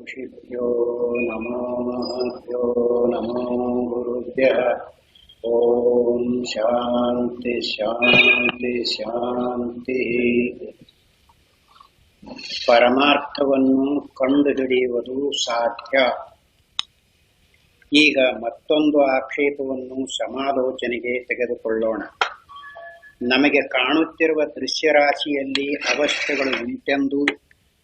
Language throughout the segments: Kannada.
ಋಷಿಭ್ಯೋ ನಮೋ ಗುರುಭ್ಯಃ. ಓಂ ಶಾಂತಿ ಶಾಂತಿ ಶಾಂತಿ. ಪರಮಾರ್ಥವನ್ನು ಕಂಡುಹಿಡಿಯುವುದು ಸಾಧ್ಯ. ಈಗ ಮತ್ತೊಂದು ಆಕ್ಷೇಪವನ್ನು ಸಮಾಲೋಚನೆಗೆ ತೆಗೆದುಕೊಳ್ಳೋಣ. ನಮಗೆ ಕಾಣುತ್ತಿರುವ ದೃಶ್ಯರಾಶಿಯಲ್ಲಿ ಅವಸ್ಥೆಗಳು ಉಂಟೆಂದು,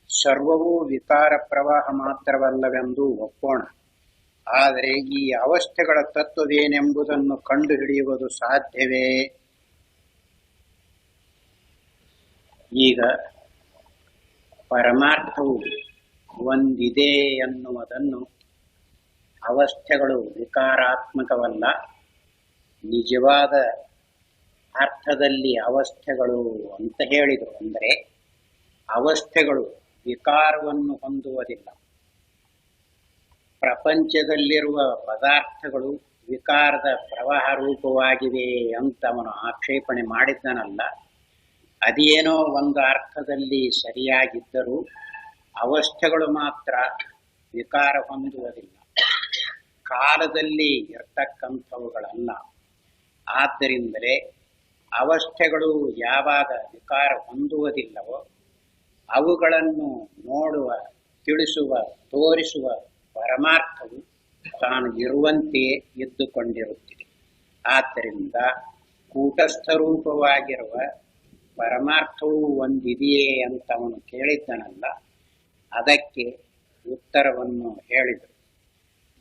ಸರ್ವವೂ ವಿಕಾರ ಪ್ರವಾಹ ಮಾತ್ರವಲ್ಲವೆಂದು ಒಪ್ಪೋಣ. ಆದರೆ ಈ ಅವಸ್ಥೆಗಳ ತತ್ವವೇನೆಂಬುದನ್ನು ಕಂಡುಹಿಡಿಯುವುದು ಸಾಧ್ಯವೇ? ಈಗ ಪರಮಾರ್ಥವು ಒಂದಿದೆ ಎನ್ನುವುದನ್ನು, ಅವಸ್ಥೆಗಳು ವಿಕಾರಾತ್ಮಕವಲ್ಲ, ನಿಜವಾದ ಅರ್ಥದಲ್ಲಿ ಅವಸ್ಥೆಗಳು ಅಂತ ಹೇಳಿದರು. ಅಂದರೆ ಅವಸ್ಥೆಗಳು ವಿಕಾರವನ್ನು ಹೊಂದುವುದಿಲ್ಲ. ಪ್ರಪಂಚದಲ್ಲಿರುವ ಪದಾರ್ಥಗಳು ವಿಕಾರದ ಪ್ರವಾಹ ರೂಪವಾಗಿವೆ ಅಂತ ಅವನು ಆಕ್ಷೇಪಣೆ ಮಾಡಿದ್ದನಲ್ಲ. ಅದೇನೋ ಒಂದು ಅರ್ಥದಲ್ಲಿ ಸರಿಯಾಗಿದ್ದರೂ ಅವಸ್ಥೆಗಳು ಮಾತ್ರ ವಿಕಾರ ಹೊಂದುವುದಿಲ್ಲ, ಕಾಲದಲ್ಲಿ ಇರ್ತಕ್ಕಂಥವುಗಳಲ್ಲ. ಆದ್ದರಿಂದಲೇ ಅವಸ್ಥೆಗಳು ಯಾವಾಗ ವಿಕಾರ ಹೊಂದುವುದಿಲ್ಲವೋ ಅವುಗಳನ್ನು ನೋಡುವ, ತಿಳಿಸುವ, ತೋರಿಸುವ ಪರಮಾರ್ಥವು ತಾನು ಇರುವಂತೆಯೇ ಇದ್ದುಕೊಂಡಿರುತ್ತಿದೆ. ಆದ್ದರಿಂದ ಕೂಟಸ್ಥ ರೂಪವಾಗಿರುವ ಪರಮಾರ್ಥವು ಒಂದಿದೆಯೇ ಅಂತ ಅವನು ಕೇಳಿದ್ದನಲ್ಲ, ಅದಕ್ಕೆ ಉತ್ತರವನ್ನು ಹೇಳಿದರು.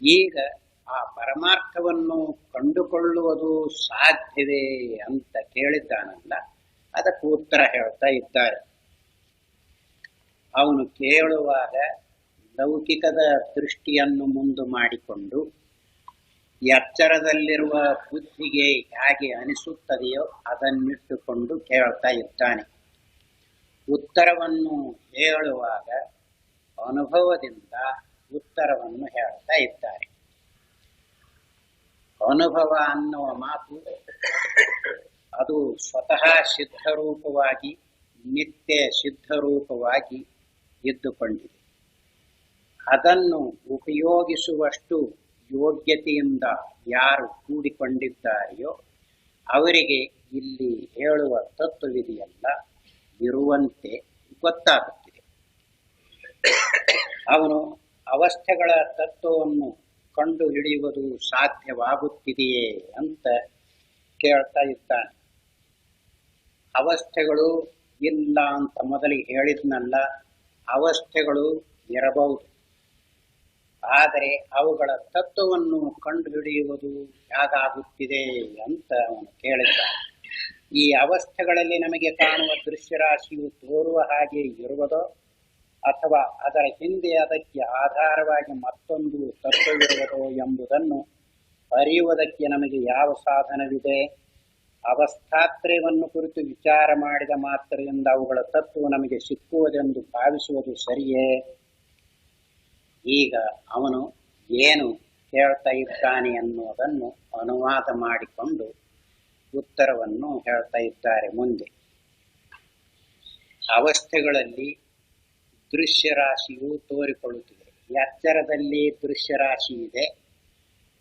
ಈಗ ಆ ಪರಮಾರ್ಥವನ್ನು ಕಂಡುಕೊಳ್ಳುವುದು ಸಾಧ್ಯವೇ ಅಂತ ಕೇಳಿದ್ದಾನಲ್ಲ, ಅದಕ್ಕೆ ಉತ್ತರ ಹೇಳ್ತಾ ಇದ್ದಾರೆ. ಅವನು ಕೇಳುವಾಗ ಲೌಕಿಕದ ದೃಷ್ಟಿಯನ್ನು ಮುಂದು ಮಾಡಿಕೊಂಡು ಎಚ್ಚರದಲ್ಲಿರುವ ಬುದ್ಧಿಗೆ ಹೇಗೆ ಅನಿಸುತ್ತದೆಯೋ ಅದನ್ನಿಟ್ಟುಕೊಂಡು ಕೇಳ್ತಾ ಇದ್ದಾನೆ. ಉತ್ತರವನ್ನು ಹೇಳುವಾಗ ಅನುಭವದಿಂದ ಉತ್ತರವನ್ನು ಹೇಳ್ತಾ ಇದ್ದಾರೆ. ಅನುಭವ ಅನ್ನುವ ಮಾತು ಅದು ಸ್ವತಃ ಸಿದ್ಧರೂಪವಾಗಿ, ನಿತ್ಯ ಸಿದ್ಧರೂಪವಾಗಿ ಇದ್ದುಕೊಂಡಿದೆ. ಅದನ್ನು ಉಪಯೋಗಿಸುವಷ್ಟು ಯೋಗ್ಯತೆಯಿಂದ ಯಾರು ಕೂಡಿಕೊಂಡಿದ್ದಾರೆಯೋ ಅವರಿಗೆ ಇಲ್ಲಿ ಹೇಳುವ ತತ್ವವಿದೆಯಲ್ಲ, ಇರುವಂತೆ ಗೊತ್ತಾಗುತ್ತಿದೆ. ಅವನು ಅವಸ್ಥೆಗಳ ತತ್ವವನ್ನು ಕಂಡು ಹಿಡಿಯುವುದು ಸಾಧ್ಯವಾಗುತ್ತಿದೆಯೇ ಅಂತ ಕೇಳ್ತಾ ಇದ್ದಾನೆ. ಅವಸ್ಥೆಗಳು ಇಲ್ಲ ಅಂತ ಮೊದಲಿಗೆ ಹೇಳಿದ್ನಲ್ಲ, ಅವಸ್ಥೆಗಳು ಇರಬಹುದು. ಆದರೆ ಅವುಗಳ ತತ್ವವನ್ನು ಕಂಡುಹಿಡಿಯುವುದು ಹೇಗಾಗುತ್ತಿದೆ ಅಂತ ಅವನು ಕೇಳಿದ್ದಾನೆ. ಈ ಅವಸ್ಥೆಗಳಲ್ಲಿ ನಮಗೆ ಕಾಣುವ ದೃಶ್ಯರಾಶಿಯು ತೋರುವ ಹಾಗೆ ಇರುವುದೋ ಅಥವಾ ಅದರ ಹಿಂದೆ ಅದಕ್ಕೆ ಆಧಾರವಾಗಿ ಮತ್ತೊಂದು ತತ್ವವಿರುವುದೋ ಎಂಬುದನ್ನು ಅರಿಯುವುದಕ್ಕೆ ನಮಗೆ ಯಾವ ಸಾಧನವಿದೆ? ಅವಸ್ಥಾತ್ರಯವನ್ನು ಕುರಿತು ವಿಚಾರ ಮಾಡಿದ ಮಾತ್ರದಿಂದ ಅವುಗಳ ತತ್ವ ನಮಗೆ ಸಿಕ್ಕುವುದೆಂದು ಭಾವಿಸುವುದು ಸರಿಯೇ? ಈಗ ಅವನು ಏನು ಹೇಳ್ತಾ ಇದ್ದಾನೆ ಅನ್ನುವುದನ್ನು ಅನುವಾದ ಮಾಡಿಕೊಂಡು ಉತ್ತರವನ್ನು ಹೇಳ್ತಾ ಇದ್ದಾರೆ ಮುಂದೆ. ಅವಸ್ಥೆಗಳಲ್ಲಿ ದೃಶ್ಯರಾಶಿಯು ತೋರಿಕೊಳ್ಳುತ್ತಿದೆ. ಎಚ್ಚರದಲ್ಲಿ ದೃಶ್ಯರಾಶಿ ಇದೆ.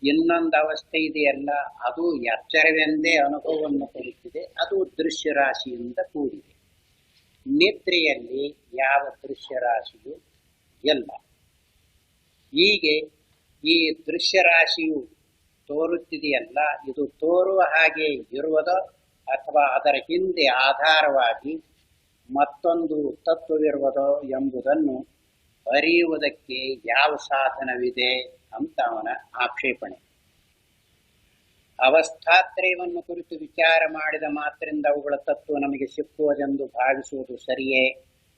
ಇನ್ನೊಂದು ಅವಸ್ಥೆ ಇದೆಯಲ್ಲ, ಅದು ಎಚ್ಚರವೆಂದೇ ಅನುಭವವನ್ನು ಕೊಡುತ್ತಿದೆ, ಅದು ದೃಶ್ಯರಾಶಿಯಿಂದ ಕೂಡಿದೆ. ನಿದ್ರೆಯಲ್ಲಿ ಯಾವ ದೃಶ್ಯರಾಶಿಯೂ ಇಲ್ಲ. ಹೀಗೆ ಈ ದೃಶ್ಯರಾಶಿಯು ತೋರುತ್ತಿದೆಯಲ್ಲ, ಇದು ತೋರುವ ಹಾಗೆ ಇರುವುದೋ ಅಥವಾ ಅದರ ಹಿಂದೆ ಆಧಾರವಾಗಿ ಮತ್ತೊಂದು ತತ್ವವಿರುವುದೋ ಎಂಬುದನ್ನು ಅರಿಯುವುದಕ್ಕೆ ಯಾವ ಸಾಧನವಿದೆ ಅಂತ ಅವನ ಆಕ್ಷೇಪಣೆ. ಅವಸ್ಥಾತ್ರಯವನ್ನು ಕುರಿತು ವಿಚಾರ ಮಾಡಿದ ಮಾತ್ರದಿಂದ ಅವುಗಳ ತತ್ವ ನಮಗೆ ಸಿಕ್ಕುವುದೆಂದು ಭಾವಿಸುವುದು ಸರಿಯೇ?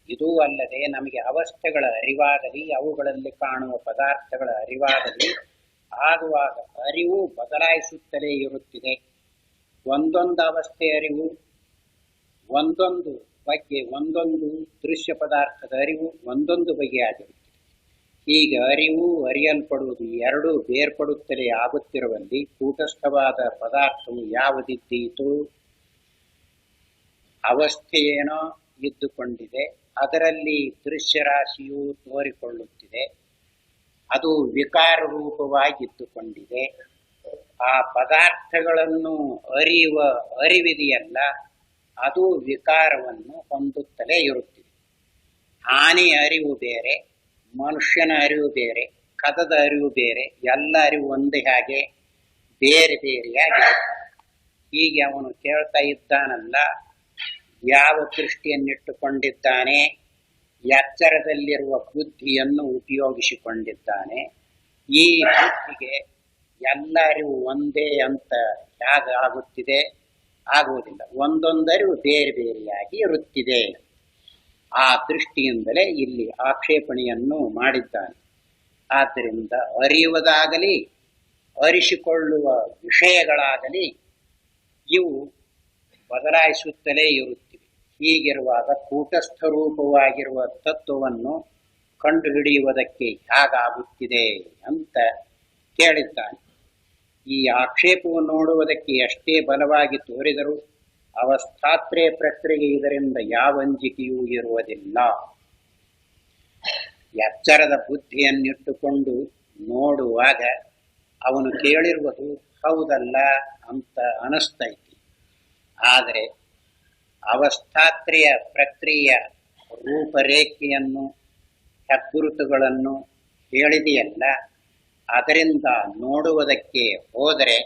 ಇದೂ ಅಲ್ಲದೆ ನಮಗೆ ಅವಸ್ಥೆಗಳ ಅರಿವಾಗಲಿ, ಅವುಗಳಲ್ಲಿ ಕಾಣುವ ಪದಾರ್ಥಗಳ ಅರಿವಾಗಲಿ ಆಗುವಾಗ ಅರಿವು ಬದಲಾಯಿಸುತ್ತಲೇ ಇರುತ್ತಿದೆ. ಒಂದೊಂದು ಅವಸ್ಥೆ ಅರಿವು ಒಂದೊಂದು ಬಗ್ಗೆ, ಒಂದೊಂದು ದೃಶ್ಯ ಪದಾರ್ಥದ ಅರಿವು ಒಂದೊಂದು ಬಗೆಯಾಗಿರುತ್ತದೆ. ಹೀಗೆ ಅರಿವು, ಅರಿಯಲ್ಪಡುವುದು ಎರಡೂ ಬೇರ್ಪಡುತ್ತಲೇ ಆಗುತ್ತಿರುವಲ್ಲಿ ಕೂಟಸ್ಥವಾದ ಪದಾರ್ಥವು ಯಾವುದಿದ್ದೀತು? ಅವಸ್ಥೆಯೇನೋ ಇದ್ದುಕೊಂಡಿದೆ, ಅದರಲ್ಲಿ ದೃಶ್ಯರಾಶಿಯು ತೋರಿಕೊಳ್ಳುತ್ತಿದೆ. ಅದು ವಿಕಾರ ರೂಪವಾಗಿದ್ದುಕೊಂಡಿದೆ. ಆ ಪದಾರ್ಥಗಳನ್ನು ಅರಿವಿದೆಯಲ್ಲ, ಅದು ವಿಕಾರವನ್ನು ಹೊಂದುತ್ತಲೇ ಇರುತ್ತಿದೆ. ಆನೆಯ ಅರಿವು ಬೇರೆ, ಮನುಷ್ಯನ ಅರಿವು ಬೇರೆ, ಕದದ ಅರಿವು ಬೇರೆ, ಎಲ್ಲ ಅರಿವು ಒಂದೇ ಹಾಗೆ ಬೇರೆ ಬೇರೆಯಾಗಿ. ಹೀಗೆ ಅವನು ಕೇಳ್ತಾ ಇದ್ದಾನಲ್ಲ, ಯಾವ ದೃಷ್ಟಿಯನ್ನಿಟ್ಟುಕೊಂಡಿದ್ದಾನೆ? ಎಚ್ಚರದಲ್ಲಿರುವ ಬುದ್ಧಿಯನ್ನು ಉಪಯೋಗಿಸಿಕೊಂಡಿದ್ದಾನೆ. ಈ ಬುದ್ಧಿಗೆ ಎಲ್ಲ ಅರಿವು ಒಂದೇ ಅಂತ ಹೇಗೆ ಆಗುತ್ತಿದೆ? ಆಗುವುದಿಲ್ಲ. ಒಂದೊಂದರಿವು ಬೇರೆ ಬೇರೆಯಾಗಿ ಇರುತ್ತಿದೆ. ಆ ದೃಷ್ಟಿಯಿಂದಲೇ ಇಲ್ಲಿ ಆಕ್ಷೇಪಣೆಯನ್ನು ಮಾಡಿದ್ದಾನೆ. ಆದ್ದರಿಂದ ಅರಿಯುವುದಾಗಲಿ ಅರಿಸಿಕೊಳ್ಳುವ ವಿಷಯಗಳಾಗಲಿ ಇವು ಬದಲಾಯಿಸುತ್ತಲೇ ಇರುತ್ತಿವೆ. ಹೀಗಿರುವಾಗ ಕೂಟಸ್ಥ ರೂಪವಾಗಿರುವ ತತ್ವವನ್ನು ಕಂಡುಹಿಡಿಯುವುದಕ್ಕೆ ಹೇಗಾಗುತ್ತಿದೆ ಅಂತ ಕೇಳಿದ್ದಾನೆ. ಈ ಆಕ್ಷೇಪವನ್ನು ನೋಡುವುದಕ್ಕೆ ಎಷ್ಟೇ ಬಲವಾಗಿ ತೋರಿದರೂ ಅವಸ್ಥಾತ್ರಯ ಪ್ರಕ್ರಿಯೆ ಇದರಿಂದ ಯಾವ ಅಂಜಿಕೆಯೂ ಇರುವುದಿಲ್ಲ. ಎಚ್ಚರದ ಬುದ್ಧಿಯನ್ನಿಟ್ಟುಕೊಂಡು ನೋಡುವಾಗ ಅವನು ಕೇಳಿರುವುದು ಹೌದಲ್ಲ ಅಂತ ಅನಿಸ್ತೈತಿ. ಆದರೆ ಅವಸ್ಥಾತ್ರಯ ಪ್ರಕ್ರಿಯೆಯ ರೂಪರೇಖೆಯನ್ನು, ಹೆಗ್ಗುರುತುಗಳನ್ನು ಹೇಳಿದೆಯಲ್ಲ, ಅದರಿಂದ ನೋಡುವುದಕ್ಕೆ ಹೋದರೆ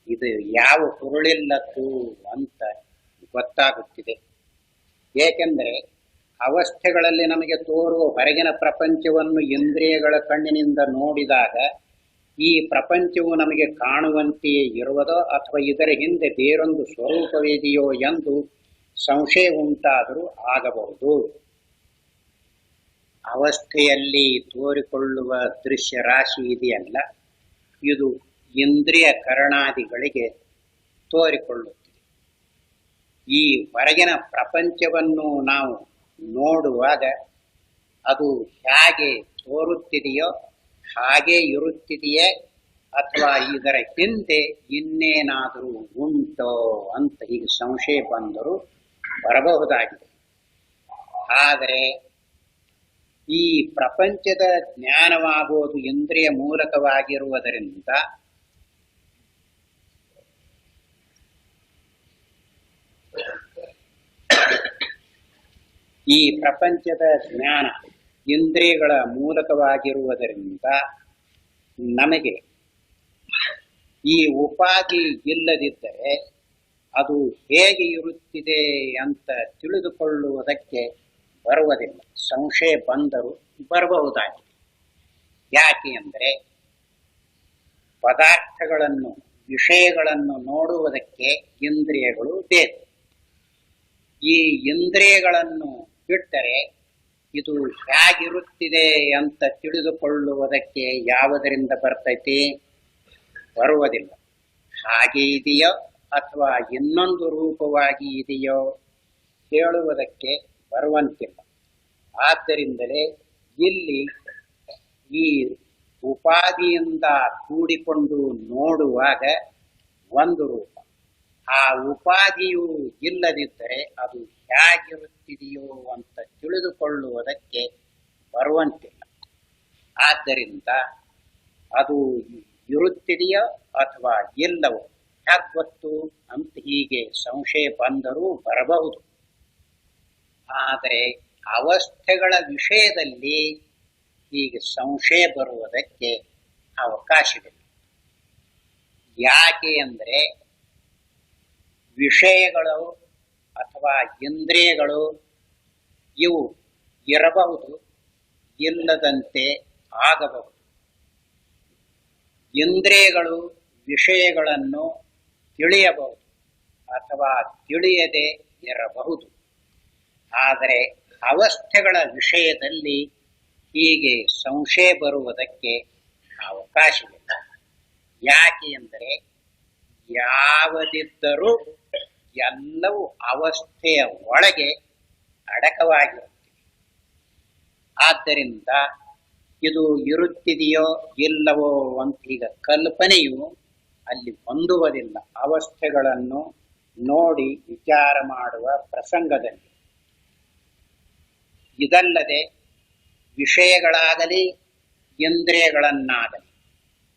ಇದು ಯಾವ ಹುರುಳಿಲ್ಲದ್ದು ಅಂತ ಗೊತ್ತಾಗುತ್ತಿದೆ. ಏಕೆಂದರೆ ಅವಸ್ಥೆಗಳಲ್ಲಿ ನಮಗೆ ತೋರುವ ಹೊರಗಿನ ಪ್ರಪಂಚವನ್ನು ಇಂದ್ರಿಯಗಳ ಕಣ್ಣಿನಿಂದ ನೋಡಿದಾಗ ಈ ಪ್ರಪಂಚವು ನಮಗೆ ಕಾಣುವಂತೆಯೇ ಇರುವುದೋ ಅಥವಾ ಇದರ ಹಿಂದೆ ಬೇರೊಂದು ಸ್ವರೂಪವಿದೆಯೋ ಎಂದು ಸಂಶಯ ಉಂಟಾದರೂ ಆಗಬಹುದು. ಅವಸ್ಥೆಯಲ್ಲಿ ತೋರಿಕೊಳ್ಳುವ ದೃಶ್ಯ ರಾಶಿ ಇದೆಯಲ್ಲ, ಇದು ಇಂದ್ರಿಯ ಕರಣಾದಿಗಳಿಗೆ ತೋರಿಕೊಳ್ಳುತ್ತಿದೆ. ಈ ಹೊರಗಿನ ಪ್ರಪಂಚವನ್ನು ನಾವು ನೋಡುವಾಗ ಅದು ಹೇಗೆ ತೋರುತ್ತಿದೆಯೋ ಹಾಗೆ ಇರುತ್ತಿದೆಯೇ ಅಥವಾ ಇದರ ಹಿಂದೆ ಇನ್ನೇನಾದರೂ ಉಂಟೋ ಅಂತ ಹೀಗೆ ಸಂಶಯ ಬಂದರೂ ಬರಬಹುದಾಗಿದೆ. ಆದರೆ ಈ ಪ್ರಪಂಚದ ಜ್ಞಾನವಾಗುವುದು ಇಂದ್ರಿಯ ಮೂಲಕವಾಗಿರುವುದರಿಂದ ಈ ಪ್ರಪಂಚದ ಜ್ಞಾನ ಇಂದ್ರಿಯಗಳ ಮೂಲಕವಾಗಿರುವುದರಿಂದ ನಮಗೆ ಈ ಉಪಾಧಿ ಇಲ್ಲದಿದ್ದರೆ ಅದು ಹೇಗೆ ಇರುತ್ತಿದೆ ಅಂತ ತಿಳಿದುಕೊಳ್ಳುವುದಕ್ಕೆ ಬರುವುದಿಲ್ಲ. ಸಂಶಯ ಬಂದರೂ ಬರಬಹುದಾಗಿದೆ. ಯಾಕೆ ಅಂದರೆ ಪದಾರ್ಥಗಳನ್ನು, ವಿಷಯಗಳನ್ನು ನೋಡುವುದಕ್ಕೆ ಇಂದ್ರಿಯಗಳು ಬೇಕು. ಈ ಇಂದ್ರಿಯಗಳನ್ನು ಬಿಟ್ಟರೆ ಇದು ಹೇಗಿರುತ್ತಿದೆ ಅಂತ ತಿಳಿದುಕೊಳ್ಳುವುದಕ್ಕೆ ಯಾವುದರಿಂದ ಬರ್ತೈತಿ? ಬರುವುದಿಲ್ಲ. ಹಾಗೆ ಇದೆಯೋ ಅಥವಾ ಇನ್ನೊಂದು ರೂಪವಾಗಿ ಇದೆಯೋ ಹೇಳುವುದಕ್ಕೆ ಬರುವಂತಿಲ್ಲ. ಆದ್ದರಿಂದಲೇ ಇಲ್ಲಿ ಈ ಉಪಾಧಿಯಿಂದ ಕೂಡಿಕೊಂಡು ನೋಡುವಾಗ ಒಂದು ರೂಪ, ಆ ಉಪಾಧಿಯು ಇಲ್ಲದಿದ್ದರೆ ಅದು ಹೇಗಿರುತ್ತಿದೆಯೋ ಅಂತ ತಿಳಿದುಕೊಳ್ಳುವುದಕ್ಕೆ ಬರುವಂತಿಲ್ಲ. ಆದ್ದರಿಂದ ಅದು ಇರುತ್ತಿದೆಯೋ ಅಥವಾ ಇಲ್ಲವೋ ಹೇಗೆ ಗೊತ್ತು ಅಂತ ಹೀಗೆ ಸಂಶಯ ಬಂದರೂ ಬರಬಹುದು. ಆದರೆ ಅವಸ್ಥೆಗಳ ವಿಷಯದಲ್ಲಿ ಹೀಗೆ ಸಂಶಯ ಬರುವುದಕ್ಕೆ ಅವಕಾಶವಿಲ್ಲ. ಯಾಕೆ ಅಂದರೆ ವಿಷಯಗಳು ಅಥವಾ ಇಂದ್ರಿಯಗಳು ಇವು ಇರಬಹುದು, ಇಲ್ಲದಂತೆ ಆಗಬಹುದು. ಇಂದ್ರಿಯಗಳು ವಿಷಯಗಳನ್ನು ತಿಳಿಯಬಹುದು ಅಥವಾ ತಿಳಿಯದೆ ಇರಬಹುದು. ಆದರೆ ಅವಸ್ಥೆಗಳ ವಿಷಯದಲ್ಲಿ ಹೀಗೆ ಸಂಶಯ ಬರುವುದಕ್ಕೆ ಅವಕಾಶವಿಲ್ಲ. ಯಾಕೆ ಎಂದರೆ ಯಾವುದಿದ್ದರೂ ಎಲ್ಲವೂ ಅವಸ್ಥೆಯ ಒಳಗೆ ಅಡಕವಾಗಿರುತ್ತಿವೆ. ಆದ್ದರಿಂದ ಇದು ಇರುತ್ತಿದೆಯೋ ಇಲ್ಲವೋ ಅಂತ ಈಗ ಕಲ್ಪನೆಯು ಅಲ್ಲಿ ಹೊಂದುವುದಿಲ್ಲ ಅವಸ್ಥೆಗಳನ್ನು ನೋಡಿ ವಿಚಾರ ಮಾಡುವ ಪ್ರಸಂಗದಲ್ಲಿ. ಇದಲ್ಲದೆ ವಿಷಯಗಳಾಗಲಿ ಇಂದ್ರಿಯಗಳನ್ನಾಗಲಿ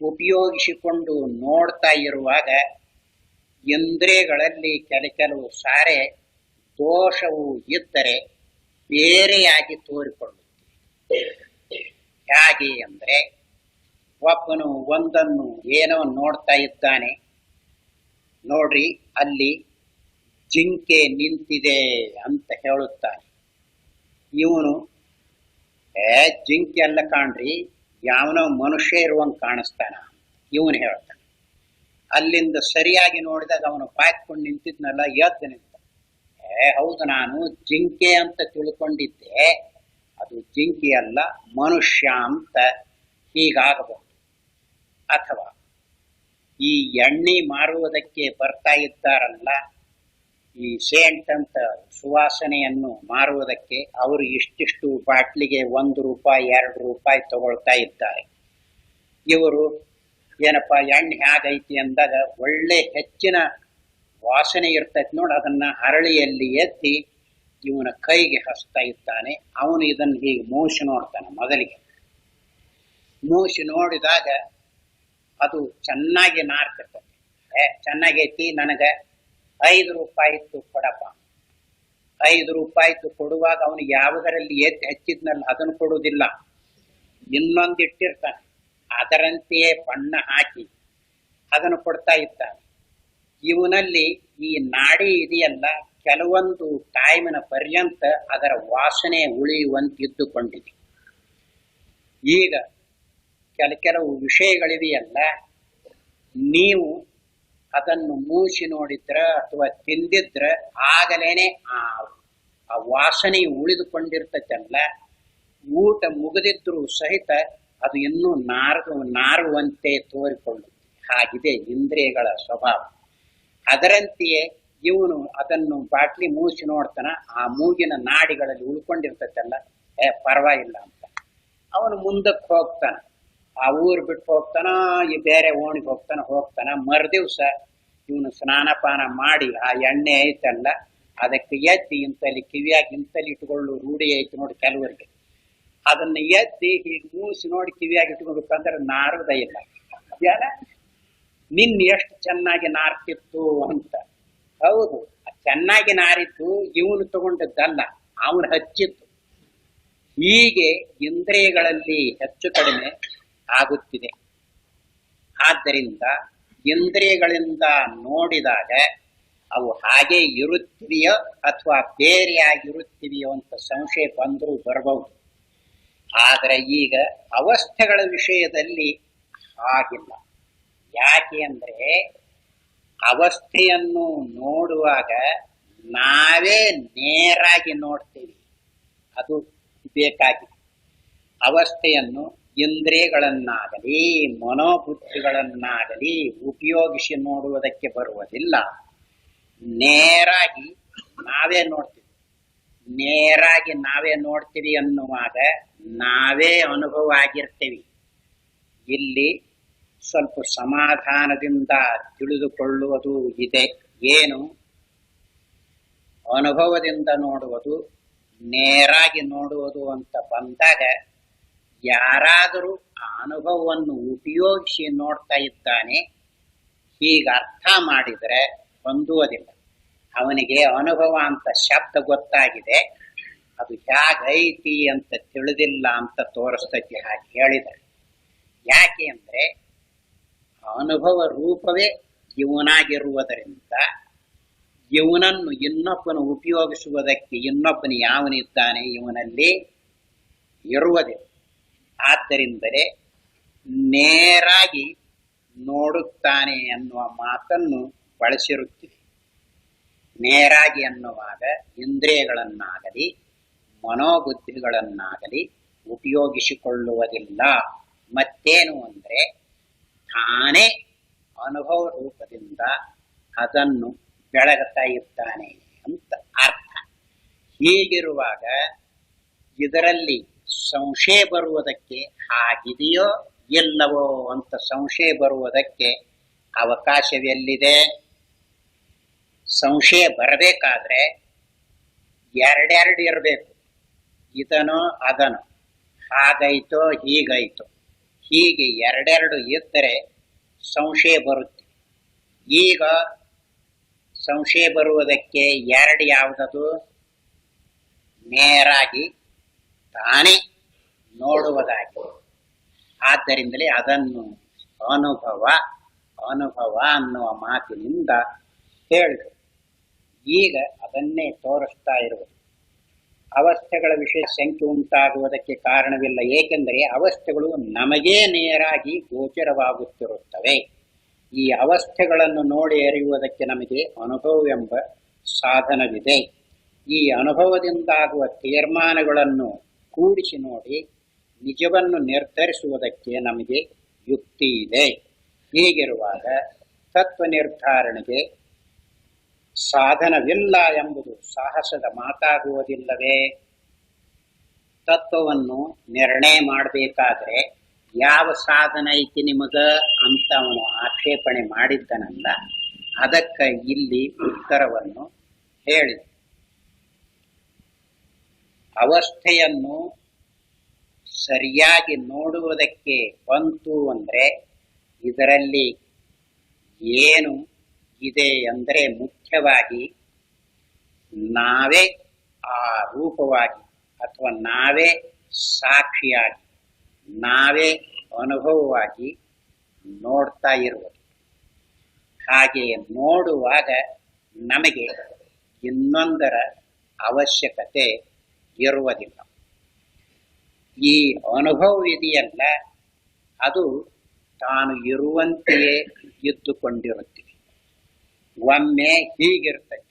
ಉಪಯೋಗಿಸಿಕೊಂಡು ನೋಡ್ತಾ ಇರುವಾಗ ಇಂದ್ರಿಯಗಳಲ್ಲಿ ಕೆಲವು ಸಾರೆ ದೋಷವು ಇದ್ದರೆ ಬೇರೆಯಾಗಿ ತೋರಿಕೊಳ್ಳುತ್ತೆ. ಹೇಗೆ ಅಂದರೆ, ಒಬ್ಬನು ಒಂದನ್ನು ಏನೋ ನೋಡ್ತಾ ಇದ್ದಾನೆ, ನೋಡ್ರಿ ಅಲ್ಲಿ ಜಿಂಕೆ ನಿಂತಿದೆ ಅಂತ ಹೇಳುತ್ತಾನೆ. ಇವನು ಜಿಂಕೆ ಅಲ್ಲ ಕಾಣ್ರಿ, ಯಾವನೋ ಮನುಷ್ಯ ಇರುವಂಗೆ ಕಾಣಿಸ್ತಾನ ಇವನು ಹೇಳ್ತಾನೆ. ಅಲ್ಲಿಂದ ಸರಿಯಾಗಿ ನೋಡಿದಾಗ ಅವನು ಬಾಯ್ಕೊಂಡು ನಿಂತಿದ್ನಲ್ಲ, ಎದ್ದು ನಿಂತ. ಹೌದು, ನಾನು ಜಿಂಕೆ ಅಂತ ತಿಳ್ಕೊಂಡಿದ್ದೆ, ಅದು ಜಿಂಕೆ ಅಲ್ಲ ಮನುಷ್ಯ ಅಂತ ಹೀಗಾಗಬಹುದು. ಅಥವಾ ಈ ಎಣ್ಣೆ ಮಾರುವುದಕ್ಕೆ ಬರ್ತಾ ಇದ್ದಾರಲ್ಲ, ಈ ಸೇಂಟ್ ಅಂತ ಸುವಾಸನೆಯನ್ನು ಮಾರುವುದಕ್ಕೆ, ಅವರು ಇಷ್ಟಿಷ್ಟು ಬಾಟ್ಲಿಗೆ ₹1 ₹2 ತಗೊಳ್ತಾ ಇದ್ದಾರೆ. ಇವರು ಏನಪ್ಪ ಎಣ್ಣೆ ಹೇಗೈತಿ ಅಂದಾಗ ಒಳ್ಳೆ ಹೆಚ್ಚಿನ ವಾಸನೆ ಇರ್ತೈತಿ ನೋಡಿ, ಅದನ್ನ ಹರಳಿಯಲ್ಲಿ ಎತ್ತಿ ಇವನ ಕೈಗೆ ಹಚ್ತಾ ಇದ್ದಾನೆ. ಅವನು ಇದನ್ನು ಹೀಗೆ ಮೂಸಿ ನೋಡ್ತಾನೆ. ಮೊದಲಿಗೆ ಮೂಸಿ ನೋಡಿದಾಗ ಅದು ಚೆನ್ನಾಗಿ ನಾರ್ತಿರ್ತದೆ. ಚೆನ್ನಾಗೈತಿ, ನನಗೆ ₹5 ಕೊಡಪ್ಪ. ₹5 ಕೊಡುವಾಗ ಅವನಿಗೆ ಯಾವುದರಲ್ಲಿ ಎತ್ತಿ ಹಚ್ಚಿದ್ನಲ್ಲ ಅದನ್ನು ಕೊಡುವುದಿಲ್ಲ, ಇನ್ನೊಂದು ಇಟ್ಟಿರ್ತಾನೆ, ಅದರಂತೆಯೇ ಬಣ್ಣ ಹಾಕಿ ಅದನ್ನು ಕೊಡ್ತಾ ಇದ್ದಾನೆ. ಇವನಲ್ಲಿ ಈ ನಾಡಿ ಇದೆಯಲ್ಲ, ಕೆಲವೊಂದು ಟೈಮಿನ ಪರ್ಯಂತ ಅದರ ವಾಸನೆ ಉಳಿಯುವಂತಿದ್ದುಕೊಂಡಿದೆ. ಈಗ ಕೆಲವು ವಿಷಯಗಳಿವೆಯಲ್ಲ, ನೀವು ಅದನ್ನು ಮೂಸಿ ನೋಡಿದ್ರ ಅಥವಾ ತಿಂದಿದ್ರ ಆಗಲೇನೆ ಆ ವಾಸನೆ ಉಳಿದುಕೊಂಡಿರ್ತೈತಲ್ಲ, ಊಟ ಮುಗಿದಿದ್ರು ಸಹಿತ ಅದು ಇನ್ನೂ ನಾರುವಂತೆ ತೋರಿಕೊಳ್ಳುತ್ತೆ. ಹಾಗಿದೆ ಇಂದ್ರಿಯಗಳ ಸ್ವಭಾವ. ಅದರಂತೆಯೇ ಇವನು ಅದನ್ನು ಬಾಟ್ಲಿ ಮೂಸಿ ನೋಡ್ತಾನ, ಆ ಮೂಗಿನ ನಾಡಿಗಳಲ್ಲಿ ಉಳ್ಕೊಂಡಿರ್ತೈತಲ್ಲ, ಪರವಾಗಿಲ್ಲ ಅಂತ ಅವನು ಮುಂದಕ್ಕೆ ಹೋಗ್ತಾನ. ಆ ಊರು ಬಿಟ್ಟು ಹೋಗ್ತಾನ, ಈ ಬೇರೆ ಓಣಿಗೆ ಹೋಗ್ತಾನ. ಮರುದಿವ್ಸ ಇವನು ಸ್ನಾನಪಾನ ಮಾಡಿ ಆ ಎಣ್ಣೆ ಐತಲ್ಲ ಅದಕ್ಕೆ ಎತ್ತಿ ಇಂತಲ್ಲಿ ಕಿವಿಯಾಗಿ ಇಂತಲ್ಲಿ ಇಟ್ಕೊಳ್ಳು ರೂಢಿ ಐತಿ ನೋಡಿ ಕೆಲವರಿಗೆ. ಅದನ್ನ ಎತ್ತಿ ಹೀಗೆ ಮೂಸಿ ನೋಡಿ ಕಿವಿಯಾಗಿ ಇಟ್ಕೊಬೇಕಂದ್ರೆ ನಾರುದ ಇಲ್ಲ. ಜನ ನಿನ್ನ ಎಷ್ಟು ಚೆನ್ನಾಗಿ ನಾರ್ತಿತ್ತು ಅಂತ. ಹೌದು, ಚೆನ್ನಾಗಿ ನಾರಿತ್ತು, ಇವನು ತಗೊಂಡದ್ದಲ್ಲ, ಅವನು ಹಚ್ಚಿತ್ತು. ಹೀಗೆ ಇಂದ್ರಿಯಗಳಲ್ಲಿ ಹೆಚ್ಚು ಕಡಿಮೆ ಆಗುತ್ತಿದೆ. ಆದ್ದರಿಂದ ಇಂದ್ರಿಯಗಳಿಂದ ನೋಡಿದಾಗ ಅವು ಹಾಗೆ ಇರುತ್ತಿವೆಯೋ ಅಥವಾ ಬೇರೆಯಾಗಿರುತ್ತಿವೆಯೋ ಅಂತ ಸಂಶಯ ಬಂದರೂ ಬರಬಹುದು. ಆದರೆ ಈಗ ಅವಸ್ಥೆಗಳ ವಿಷಯದಲ್ಲಿ ಹಾಗಿಲ್ಲ. ಯಾಕೆ ಅಂದರೆ, ಅವಸ್ಥೆಯನ್ನು ನೋಡುವಾಗ ನಾವೇ ನೇರಾಗಿ ನೋಡ್ತೀವಿ, ಅದು ಬೇಕಾಗಿದೆ. ಅವಸ್ಥೆಯನ್ನು ಇಂದ್ರಿಯಗಳನ್ನಾಗಲಿ ಮನೋಬುದ್ಧಿಗಳನ್ನಾಗಲಿ ಉಪಯೋಗಿಸಿ ನೋಡುವುದಕ್ಕೆ ಬರುವುದಿಲ್ಲ. ನೇರಾಗಿ ನಾವೇ ನೋಡ್ತೀವಿ. ನೇರಾಗಿ ನಾವೇ ನೋಡ್ತೀವಿ ಅನ್ನುವಾಗ ನಾವೇ ಅನುಭವ ಆಗಿರ್ತೀವಿ. ಇಲ್ಲಿ ಸ್ವಲ್ಪ ಸಮಾಧಾನದಿಂದ ತಿಳಿದುಕೊಳ್ಳುವುದು ಇದೆ. ಏನು? ಅನುಭವದಿಂದ ನೋಡುವುದು, ನೇರಾಗಿ ನೋಡುವುದು ಅಂತ ಬಂದಾಗ ಯಾರಾದರೂ ಆ ಅನುಭವವನ್ನು ಉಪಯೋಗಿಸಿ ನೋಡ್ತಾ ಇದ್ದಾನೆ, ಹೀಗೆ ಅರ್ಥ ಮಾಡಿದರೆ ಹೊಂದುವುದಿಲ್ಲ. ಅವನಿಗೆ ಅನುಭವ ಅಂತ ಶಬ್ದ ಗೊತ್ತಾಗಿದೆ, ಅದು ಹೇಗೈತಿ ಅಂತ ತಿಳಿದಿಲ್ಲ ಅಂತ ತೋರಿಸ್ತೈತಿ ಹಾಗೆ ಹೇಳಿದರೆ. ಯಾಕೆ ಅಂದರೆ, ಅನುಭವ ರೂಪವೇ ಇವನಾಗಿರುವುದರಿಂದ ಇವನನ್ನು ಇನ್ನೊಬ್ಬನು ಉಪಯೋಗಿಸುವುದಕ್ಕೆ ಇನ್ನೊಬ್ಬನು ಯಾವನಿದ್ದಾನೆ ಇವನಲ್ಲಿ ಇರುವುದಿಲ್ಲ. ಆದ್ದರಿಂದಲೇ ನೇರಾಗಿ ನೋಡುತ್ತಾನೆ ಅನ್ನುವ ಮಾತನ್ನು ಬಳಸಿರುತ್ತಿದೆ. ನೇರಾಗಿ ಅನ್ನುವಾಗ ಇಂದ್ರಿಯಗಳನ್ನಾಗಲಿ ಮನೋಬುದ್ಧಿಗಳನ್ನಾಗಲಿ ಉಪಯೋಗಿಸಿಕೊಳ್ಳುವುದಿಲ್ಲ. ಮತ್ತೇನು ಅಂದರೆ, ತಾನೇ ಅನುಭವ ರೂಪದಿಂದ ಅದನ್ನು ಬೆಳಗುತ್ತಾ ಇದ್ದಾನೆ ಅಂತ ಅರ್ಥ. ಹೀಗಿರುವಾಗ ಇದರಲ್ಲಿ ಸಂಶಯ ಬರುವುದಕ್ಕೆ ಹಾಗಿದೆಯೋ ಇಲ್ಲವೋ ಅಂತ ಸಂಶಯ ಬರುವುದಕ್ಕೆ ಅವಕಾಶವೆಲ್ಲಿದೆ? ಸಂಶಯ ಬರಬೇಕಾದ್ರೆ ಎರಡೆರಡು ಇರಬೇಕು. ಇದನೋ ಅದನೋ, ಹಾಗೈತೋ ಹೀಗೈತೋ. ಹೀಗೆ ಎರಡೆರಡು ಇದ್ದರೆ ಸಂಶಯ ಬರುತ್ತೆ. ಈಗ ಸಂಶಯ ಬರುವುದಕ್ಕೆ ಎರಡು ಯಾವುದದು? ನೇರಾಗಿ ತಾನೇ ನೋಡುವುದಾಗಿ. ಆದ್ದರಿಂದಲೇ ಅದನ್ನು ಅನುಭವ ಅನುಭವ ಅನ್ನುವ ಮಾತಿನಿಂದ ಹೇಳಿದರು. ಈಗ ಅದನ್ನೇ ತೋರಿಸ್ತಾ ಇರುವುದು. ಅವಸ್ಥೆಗಳ ವಿಷಯ ಶಂಕೆ ಉಂಟಾಗುವುದಕ್ಕೆ ಕಾರಣವಿಲ್ಲ, ಏಕೆಂದರೆ ಅವಸ್ಥೆಗಳು ನಮಗೇ ನೇರಾಗಿ ಗೋಚರವಾಗುತ್ತಿರುತ್ತವೆ. ಈ ಅವಸ್ಥೆಗಳನ್ನು ನೋಡಿ ಅರಿಯುವುದಕ್ಕೆ ನಮಗೆ ಅನುಭವವೆಂಬ ಸಾಧನವಿದೆ. ಈ ಅನುಭವದಿಂದಾಗುವ ತೀರ್ಮಾನಗಳನ್ನು ಕೂಡಿಸಿ ನೋಡಿ ನಿಜವನ್ನು ನಿರ್ಧರಿಸುವುದಕ್ಕೆ ನಮಗೆ ಯುಕ್ತಿ ಇದೆ. ಹೀಗಿರುವಾಗ ತತ್ವ ನಿರ್ಧಾರಣೆಗೆ ಸಾಧನವಿಲ್ಲ ಎಂಬುದು ಸಾಹಸದ ಮಾತಾಗುವುದಿಲ್ಲವೇ? ತತ್ವವನ್ನು ನಿರ್ಣಯ ಮಾಡಬೇಕಾದ್ರೆ ಯಾವ ಸಾಧನ ಐತಿ ನಿಮಗ ಅಂತ ಅವನು ಆಕ್ಷೇಪಣೆ ಮಾಡಿದ್ದನಲ್ಲ, ಅದಕ್ಕೆ ಇಲ್ಲಿ ಉತ್ತರವನ್ನು ಹೇಳಿ. ಅವಸ್ಥೆಯನ್ನು ಸರಿಯಾಗಿ ನೋಡುವುದಕ್ಕೆ ಬಂತು ಅಂದರೆ ಇದರಲ್ಲಿ ಏನು ಇದೆ ಅಂದರೆ ಮುಖ್ಯವಾಗಿ ನಾವೇ ಆ ರೂಪವಾಗಿ ಅಥವಾ ನಾವೇ ಸಾಕ್ಷಿಯಾಗಿ ನಾವೇ ಅನುಭವವಾಗಿ ನೋಡ್ತಾ ಇರುವುದು. ಹಾಗೆ ನೋಡುವಾಗ ನಮಗೆ ಇನ್ನೊಂದರ ಅವಶ್ಯಕತೆ ಇರುವುದಿಲ್ಲ. ಈ ಅನುಭವವಿದೆಯಲ್ಲ, ಅದು ತಾನು ಇರುವಂತೆಯೇ ಇದ್ದುಕೊಂಡಿರುತ್ತದೆ. ಒಮ್ಮೆ ಹೀಗಿರ್ತದೆ,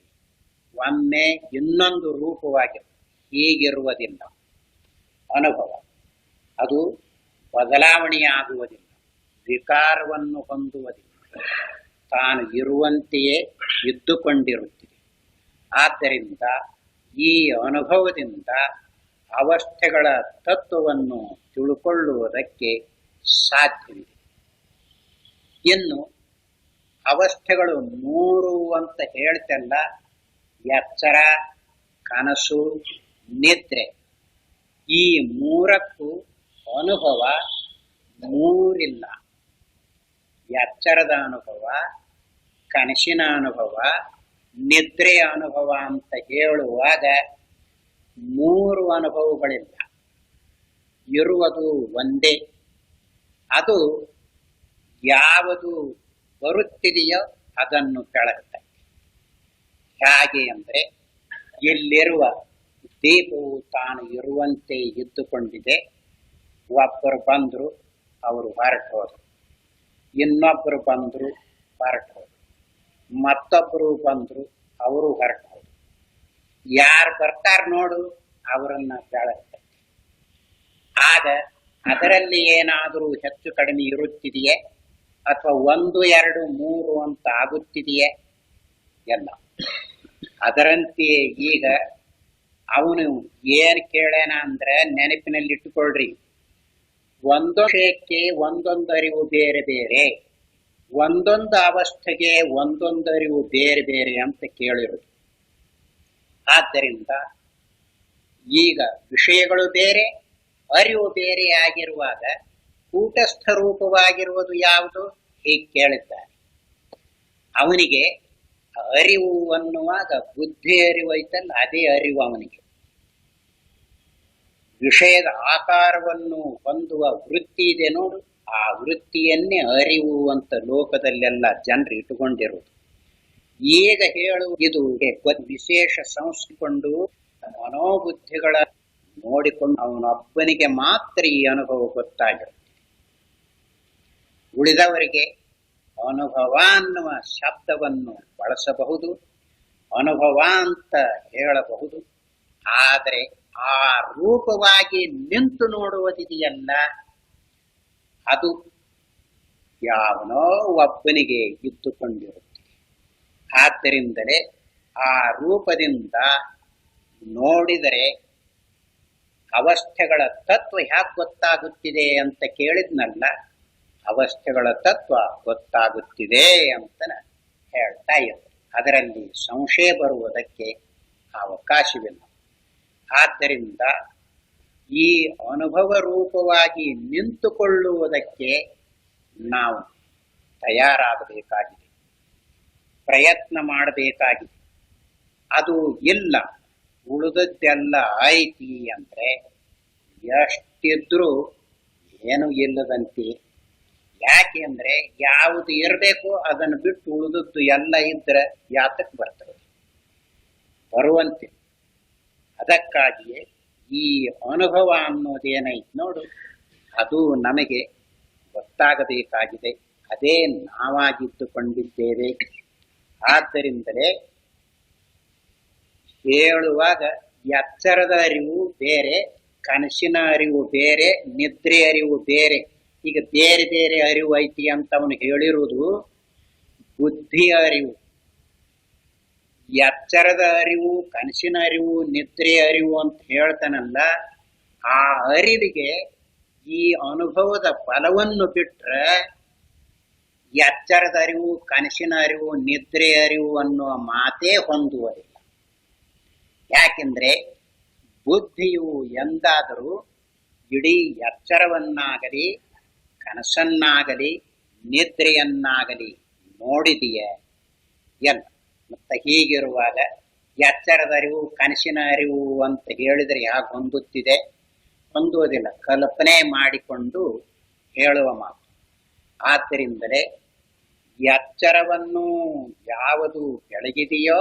ಒಮ್ಮೆ ಇನ್ನೊಂದು ರೂಪವಾಗಿರ್ತದೆ. ಹೀಗಿರುವುದಿಲ್ಲ ಅನುಭವ. ಅದು ಬದಲಾವಣೆಯಾಗುವುದಿಲ್ಲ, ವಿಕಾರವನ್ನು ಹೊಂದುವುದಿಲ್ಲ, ತಾನು ಇರುವಂತೆಯೇ ಇದ್ದುಕೊಂಡಿರುತ್ತದೆ. ಆದ್ದರಿಂದ ಈ ಅನುಭವದಿಂದ ಅವಸ್ಥೆಗಳ ತತ್ವವನ್ನು ತಿಳ್ಕೊಳ್ಳುವುದಕ್ಕೆ ಸಾಧ್ಯವಿದೆ. ಇನ್ನು ಅವಸ್ಥೆಗಳು ಮೂರು ಅಂತ ಹೇಳ್ತಲ್ಲ, ಎಚ್ಚರ, ಕನಸು, ನಿದ್ರೆ. ಈ ಮೂರಕ್ಕೂ ಅನುಭವ ಮೂರಿಲ್ಲ. ಎಚ್ಚರದ ಅನುಭವ, ಕನಸಿನ ಅನುಭವ, ನಿದ್ರೆಯ ಅನುಭವ ಅಂತ ಹೇಳುವಾಗ ಮೂರು ಅನುಭವಗಳಿಲ್ಲ, ಇರುವುದು ಒಂದೇ. ಅದು ಯಾವುದು ಬರುತ್ತಿದೆಯೋ ಅದನ್ನು ಬೆಳಗುತ್ತದೆ. ಹೇಗೆ ಅಂದರೆ, ಇಲ್ಲಿರುವ ದೀಪವು ತಾನು ಇರುವಂತೆ ಇದ್ದುಕೊಂಡಿದೆ. ಒಬ್ಬರು ಬಂದರು, ಅವರು ಹೊರಟು ಹೋದರು. ಇನ್ನೊಬ್ಬರು ಬಂದರು, ಹೊರಟು ಹೋದರು. ಮತ್ತೊಬ್ಬರು ಬಂದರು, ಅವರು ಹೊರಟು ಹೋದರು. ಯಾರು ಬರ್ತಾರೆ ನೋಡು, ಅವರನ್ನ ಬೆಳಗ್ತದೆ. ಆಗ ಅದರಲ್ಲಿ ಏನಾದರೂ ಹೆಚ್ಚು ಕಡಿಮೆ ಇರುತ್ತಿದೆಯೇ ಅಥವಾ 1, 2, 3 ಅಂತ ಆಗುತ್ತಿದೆಯೇ? ಎಲ್ಲ ಅದರಂತೆಯೇ ಈಗ ಅವನು ಏನು ಕೇಳೇನ ಅಂದ್ರೆ ನೆನಪಿನಲ್ಲಿ ಇಟ್ಟುಕೊಳ್ರಿ, ಒಂದೊಂದು ವಿಷಯಕ್ಕೆ ಒಂದೊಂದು ಅರಿವು ಬೇರೆ ಬೇರೆ, ಒಂದೊಂದು ಅವಸ್ಥೆಗೆ ಒಂದೊಂದು ಅರಿವು ಬೇರೆ ಬೇರೆ ಅಂತ ಕೇಳಿರುವುದು. ಆದ್ದರಿಂದ ಈಗ ವಿಷಯಗಳು ಬೇರೆ, ಅರಿವು ಬೇರೆ ಆಗಿರುವಾಗ ಕೂಟಸ್ಥ ರೂಪವಾಗಿರುವುದು ಯಾವುದು? ಹೀಗೆ ಕೇಳಿದ್ದಾರೆ. ಅವನಿಗೆ ಅರಿವು ಅನ್ನುವಾಗ ಬುದ್ಧಿ ಅರಿವು ಐತಲ್ಲ, ಅದೇ ಅರಿವು ಅವನಿಗೆ. ವಿಷಯದ ಆಕಾರವನ್ನು ಹೊಂದುವ ವೃತ್ತಿ ಇದೆ ನೋಡು, ಆ ವೃತ್ತಿಯನ್ನೇ ಅರಿವು ಅಂತ ಲೋಕದಲ್ಲೆಲ್ಲ ಜನರು ಇಟ್ಟುಕೊಂಡಿರುವುದು. ಈಗ ಇದು ವಿಶೇಷ ಸಂಸ್ಕೊಂಡು ಮನೋಬುದ್ಧಿಗಳ ನೋಡಿಕೊಂಡು ಅವನೊಬ್ಬನಿಗೆ ಮಾತ್ರ ಈ ಅನುಭವ ಗೊತ್ತಾಗಿರುತ್ತೆ. ಉಳಿದವರಿಗೆ ಅನುಭವ ಅನ್ನುವ ಶಬ್ದವನ್ನು ಬಳಸಬಹುದು, ಅನುಭವ ಅಂತ ಹೇಳಬಹುದು. ಆದರೆ ಆ ರೂಪವಾಗಿ ನಿಂತು ನೋಡುವುದಿದೆಯಲ್ಲ, ಅದು ಯಾವನೋ ಒಬ್ಬನಿಗೆ ಇದ್ದುಕೊಂಡಿರುತ್ತದೆ. ಆದ್ದರಿಂದಲೇ ಆ ರೂಪದಿಂದ ನೋಡಿದರೆ ಅವಸ್ಥೆಗಳ ತತ್ವ ಹ್ಯಾಕೆ ಗೊತ್ತಾಗುತ್ತಿದೆ ಅಂತ ಕೇಳಿದ್ನಲ್ಲ, ಅವಸ್ಥೆಗಳ ತತ್ವ ಗೊತ್ತಾಗುತ್ತಿದೆ ಅಂತ ಹೇಳ್ತಾ ಇದ್ದಾರೆ. ಅದರಲ್ಲಿ ಸಂಶಯ ಬರುವುದಕ್ಕೆ ಅವಕಾಶವಿಲ್ಲ. ಆದ್ದರಿಂದ ಈ ಅನುಭವ ರೂಪವಾಗಿ ನಿಂತುಕೊಳ್ಳುವುದಕ್ಕೆ ನಾವು ತಯಾರಾಗಬೇಕಾಗಿದೆ, ಪ್ರಯತ್ನ ಮಾಡಬೇಕಾಗಿದೆ. ಅದು ಇಲ್ಲ, ಉಳಿದದ್ದೆಲ್ಲ ಐತಿ ಅಂದ್ರೆ ಎಷ್ಟಿದ್ರೂ ಏನು ಇಲ್ಲದಂತೆ. ಯಾಕೆ ಅಂದ್ರೆ ಯಾವುದು ಇರಬೇಕು ಅದನ್ನು ಬಿಟ್ಟು ಉಳಿದದ್ದು ಎಲ್ಲ ಇದ್ರೆ ಯಾತಕ್ಕೆ ಬರ್ತದೆ, ಬರುವಂತೆ. ಅದಕ್ಕಾಗಿಯೇ ಈ ಅನುಭವ ಅನ್ನೋದೇನೈತೆ ನೋಡು, ಅದು ನಮಗೆ ಗೊತ್ತಾಗಬೇಕಾಗಿದೆ. ಅದೇ ನಾವಾಗಿದ್ದುಕೊಂಡಿದ್ದೇವೆ. ಆದ್ದರಿಂದಲೇ ಹೇಳುವಾಗ ಎಚ್ಚರದ ಅರಿವು ಬೇರೆ, ಕನಸಿನ ಅರಿವು ಬೇರೆ, ನಿದ್ರೆ ಅರಿವು ಬೇರೆ. ಈಗ ಬೇರೆ ಬೇರೆ ಅರಿವು ಐತಿ ಅಂತ ಅವನು ಹೇಳಿರುವುದು ಬುದ್ಧಿಯ ಅರಿವು. ಎಚ್ಚರದ ಅರಿವು, ಕನಸಿನ ಅರಿವು, ನಿದ್ರೆ ಅರಿವು ಅಂತ ಹೇಳ್ತಾನಲ್ಲ, ಆ ಅರಿವಿಗೆ ಈ ಅನುಭವದ ಫಲವನ್ನು ಬಿಟ್ರೆ ಎಚ್ಚರದ ಅರಿವು, ಕನಸಿನ ಅರಿವು, ನಿದ್ರೆ ಅರಿವು ಅನ್ನುವ ಮಾತೇ ಹೊಂದುವುದಿಲ್ಲ. ಯಾಕೆಂದ್ರೆ ಬುದ್ಧಿಯು ಎಂದಾದರೂ ಇಡೀ ಎಚ್ಚರವನ್ನಾಗಲಿ, ಕನಸನ್ನಾಗಲಿ, ನಿದ್ರೆಯನ್ನಾಗಲಿ ನೋಡಿದೆಯೇ? ಎಲ್ಲ. ಮತ್ತೆ ಹೀಗಿರುವಾಗ ಎಚ್ಚರದ ಅರಿವು, ಕನಸಿನ ಅರಿವು ಅಂತ ಹೇಳಿದರೆ ಯಾಕೆ ಹೊಂದುತ್ತಿದೆ? ಹೊಂದುವುದಿಲ್ಲ, ಕಲ್ಪನೆ ಮಾಡಿಕೊಂಡು ಹೇಳುವ ಮಾತು. ಆದ್ದರಿಂದಲೇ ಎಚ್ಚರವನ್ನು ಯಾವುದು ಬೆಳಗಿದೆಯೋ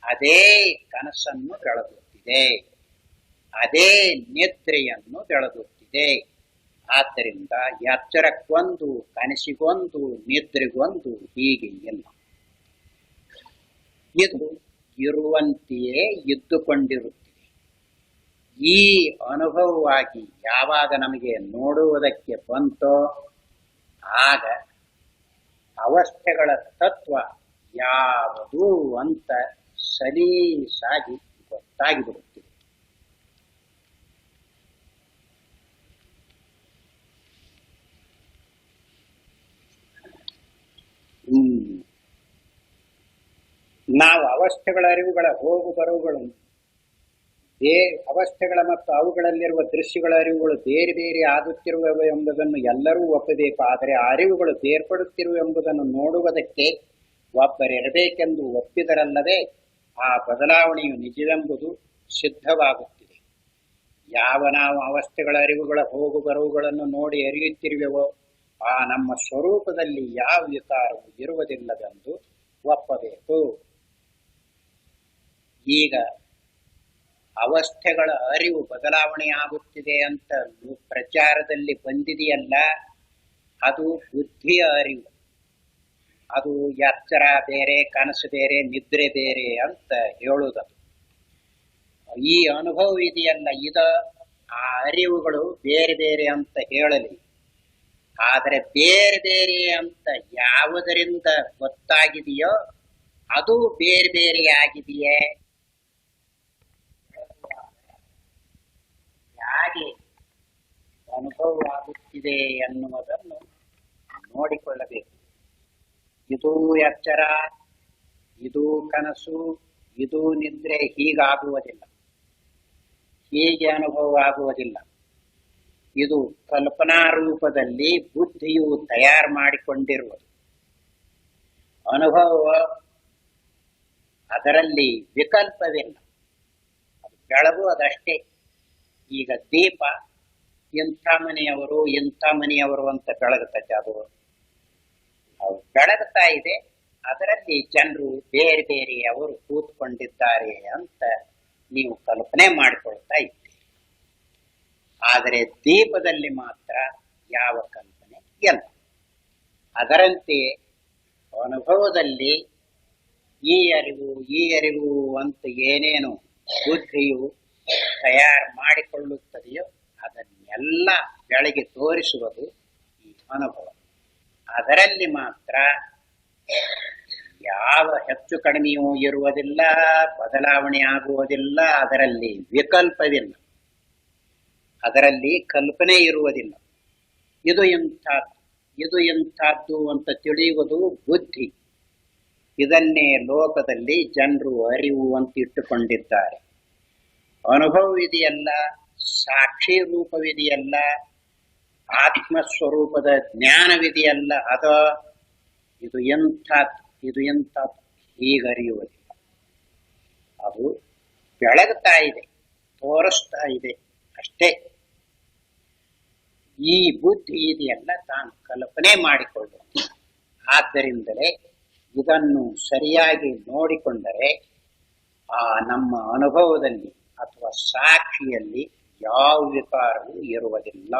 ಅದೇ ಕನಸನ್ನು ಬೆಳಗುತ್ತಿದೆ, ಅದೇ ನಿದ್ರೆಯನ್ನು ಬೆಳಗುತ್ತಿದೆ. ಆದ್ದರಿಂದ ಎಚ್ಚರಕ್ಕೊಂದು, ಕನಸಿಗೊಂದು, ನಿದ್ರೆಗೊಂದು, ಹೀಗೆ ಇಲ್ಲ. ಇದು ಇರುವಂತೆಯೇ ಇದ್ದುಕೊಂಡಿರುತ್ತಿದೆ. ಈ ಅನುಭವವಾಗಿ ಯಾವಾಗ ನಮಗೆ ನೋಡುವುದಕ್ಕೆ ಬಂತೋ ಆಗ ಅವಸ್ಥೆಗಳ ತತ್ವ ಯಾವುದು ಅಂತ ಸಲೀಸಾಗಿ ಗೊತ್ತಾಗಿಬಿಡುತ್ತಿದೆ. ನಾವು ಅವಸ್ಥೆಗಳ ಅರಿವುಗಳ ಹೋಗು ಬರುವುಗಳನ್ನು, ಅವಸ್ಥೆಗಳ ಮತ್ತು ಅವುಗಳಲ್ಲಿರುವ ದೃಶ್ಯಗಳ ಅರಿವುಗಳು ಬೇರೆ ಬೇರೆ ಆಗುತ್ತಿರುವವು ಎಂಬುದನ್ನು ಎಲ್ಲರೂ ಒಪ್ಪಬೇಕು. ಆದರೆ ಆ ಅರಿವುಗಳು ಬೇರ್ಪಡುತ್ತಿರುವೆ ಎಂಬುದನ್ನು ನೋಡುವುದಕ್ಕೆ ಒಬ್ಬರಿರಬೇಕೆಂದು ಒಪ್ಪಿದರಲ್ಲವೇ ಆ ಬದಲಾವಣೆಯು ನಿಜವೆಂಬುದು ಸಿದ್ಧವಾಗುತ್ತಿದೆ. ಯಾವ ನಾವು ಅವಸ್ಥೆಗಳ ಅರಿವುಗಳ ಹೋಗು ಬರುವುಗಳನ್ನು ನೋಡಿ ಅರಿಯುತ್ತಿರುವೆವೋ ಆ ನಮ್ಮ ಸ್ವರೂಪದಲ್ಲಿ ಯಾವ ವಿಕಾರವು ಇರುವುದಿಲ್ಲವೆಂದು ಒಪ್ಪಬೇಕು. ಈಗ ಅವಸ್ಥೆಗಳ ಅರಿವು ಬದಲಾವಣೆ ಆಗುತ್ತಿದೆ ಅಂತ ಪ್ರಚಾರದಲ್ಲಿ ಬಂದಿದೆಯಲ್ಲ, ಅದು ಬುದ್ಧಿಯ ಅರಿವು. ಅದು ಎಚ್ಚರ ಬೇರೆ, ಕನಸು ಬೇರೆ, ನಿದ್ರೆ ಬೇರೆ ಅಂತ ಹೇಳುವುದದು. ಈ ಅನುಭವ ಇದೆಯಲ್ಲ, ಆ ಅರಿವುಗಳು ಬೇರೆ ಬೇರೆ ಅಂತ ಹೇಳಲಿ. ಆದರೆ ಬೇರೆ ಬೇರೆ ಅಂತ ಯಾವುದರಿಂದ ಗೊತ್ತಾಗಿದೆಯೋ ಅದು ಬೇರೆ ಬೇರೆ ಆಗಿದೆಯೇ? ಹೇಗೆ ಅನುಭವವಾಗುತ್ತಿದೆ ಎನ್ನುವುದನ್ನು ನೋಡಿಕೊಳ್ಳಬೇಕು. ಇದು ಎಚ್ಚರ, ಇದು ಕನಸು, ಇದು ನಿದ್ರೆ ಹೀಗಾಗುವುದಿಲ್ಲ, ಹೀಗೆ ಅನುಭವವಾಗುವುದಿಲ್ಲ. ಇದು ಕಲ್ಪನಾ ರೂಪದಲ್ಲಿ ಬುದ್ಧಿಯು ತಯಾರು ಮಾಡಿಕೊಂಡಿರುವುದು ಅನುಭವ. ಅದರಲ್ಲಿ ವಿಕಲ್ಪವಿಲ್ಲ, ಅದು ಬೆಳಗುವುದಷ್ಟೇ. ಈಗ ದೀಪ ಇಂಥ ಮನೆಯವರು ಅಂತ ಬೆಳಗುತ್ತದೆ. ಅದು ಬೆಳಗುತ್ತಾ ಇದೆ, ಅದರಲ್ಲಿ ಜನರು ಬೇರೆ ಬೇರೆಯವರು ಕೂತ್ಕೊಂಡಿದ್ದಾರೆ ಅಂತ ನೀವು ಕಲ್ಪನೆ ಮಾಡಿಕೊಳ್ತಾ ಇದ್ದೀರಿ. ಆದರೆ ದೀಪದಲ್ಲಿ ಮಾತ್ರ ಯಾವ ಕಲ್ಪನೆ ಇಲ್ಲ. ಅದರಂತೆ ಅನುಭವದಲ್ಲಿ ಈ ಅರಿವು ಅಂತ ಏನೇನು ಬುದ್ಧಿಯು ತಯಾರು ಮಾಡಿಕೊಳ್ಳುತ್ತದೆಯೋ ಅದನ್ನೆಲ್ಲ ಬೆಳಗ್ಗೆ ತೋರಿಸುವುದು ಈ ಅನುಭವ. ಅದರಲ್ಲಿ ಮಾತ್ರ ಯಾವ ಹೆಚ್ಚು ಕಡಿಮೆಯೂ ಇರುವುದಿಲ್ಲ, ಬದಲಾವಣೆ ಆಗುವುದಿಲ್ಲ, ಅದರಲ್ಲಿ ವಿಕಲ್ಪವಿಲ್ಲ, ಅದರಲ್ಲಿ ಕಲ್ಪನೆ ಇರುವುದಿಲ್ಲ. ಇದು ಎಂಥದ್ದು ಅಂತ ತಿಳಿಯುವುದು ಬುದ್ಧಿ. ಇದನ್ನೇ ಲೋಕದಲ್ಲಿ ಜನರು ಅರಿವು ಅಂತ ಇಟ್ಟುಕೊಂಡಿದ್ದಾರೆ. ಅನುಭವ ಇದೆಯಲ್ಲ, ಸಾಕ್ಷಿ ರೂಪವಿದೆಯಲ್ಲ, ಆತ್ಮಸ್ವರೂಪದ ಜ್ಞಾನವಿದೆಯಲ್ಲ, ಅದ ಇದು ಎಂಥ ಹೀಗರಿಯುವುದಿಲ್ಲ. ಅದು ಬೆಳಗ್ತಾ ಇದೆ, ತೋರಿಸ್ತಾ ಇದೆ ಅಷ್ಟೇ. ಈ ಬುದ್ಧಿ ಇದೆಯಲ್ಲ ತಾನು ಕಲ್ಪನೆ ಮಾಡಿಕೊಳ್ಳುವುದು. ಆದ್ದರಿಂದಲೇ ಇದನ್ನು ಸರಿಯಾಗಿ ನೋಡಿಕೊಂಡರೆ ಆ ನಮ್ಮ ಅನುಭವದಲ್ಲಿ ಅಥವಾ ಸಾಕ್ಷಿಯಲ್ಲಿ ಯಾವ ವಿಕಾರವೂ ಇರುವುದಿಲ್ಲ,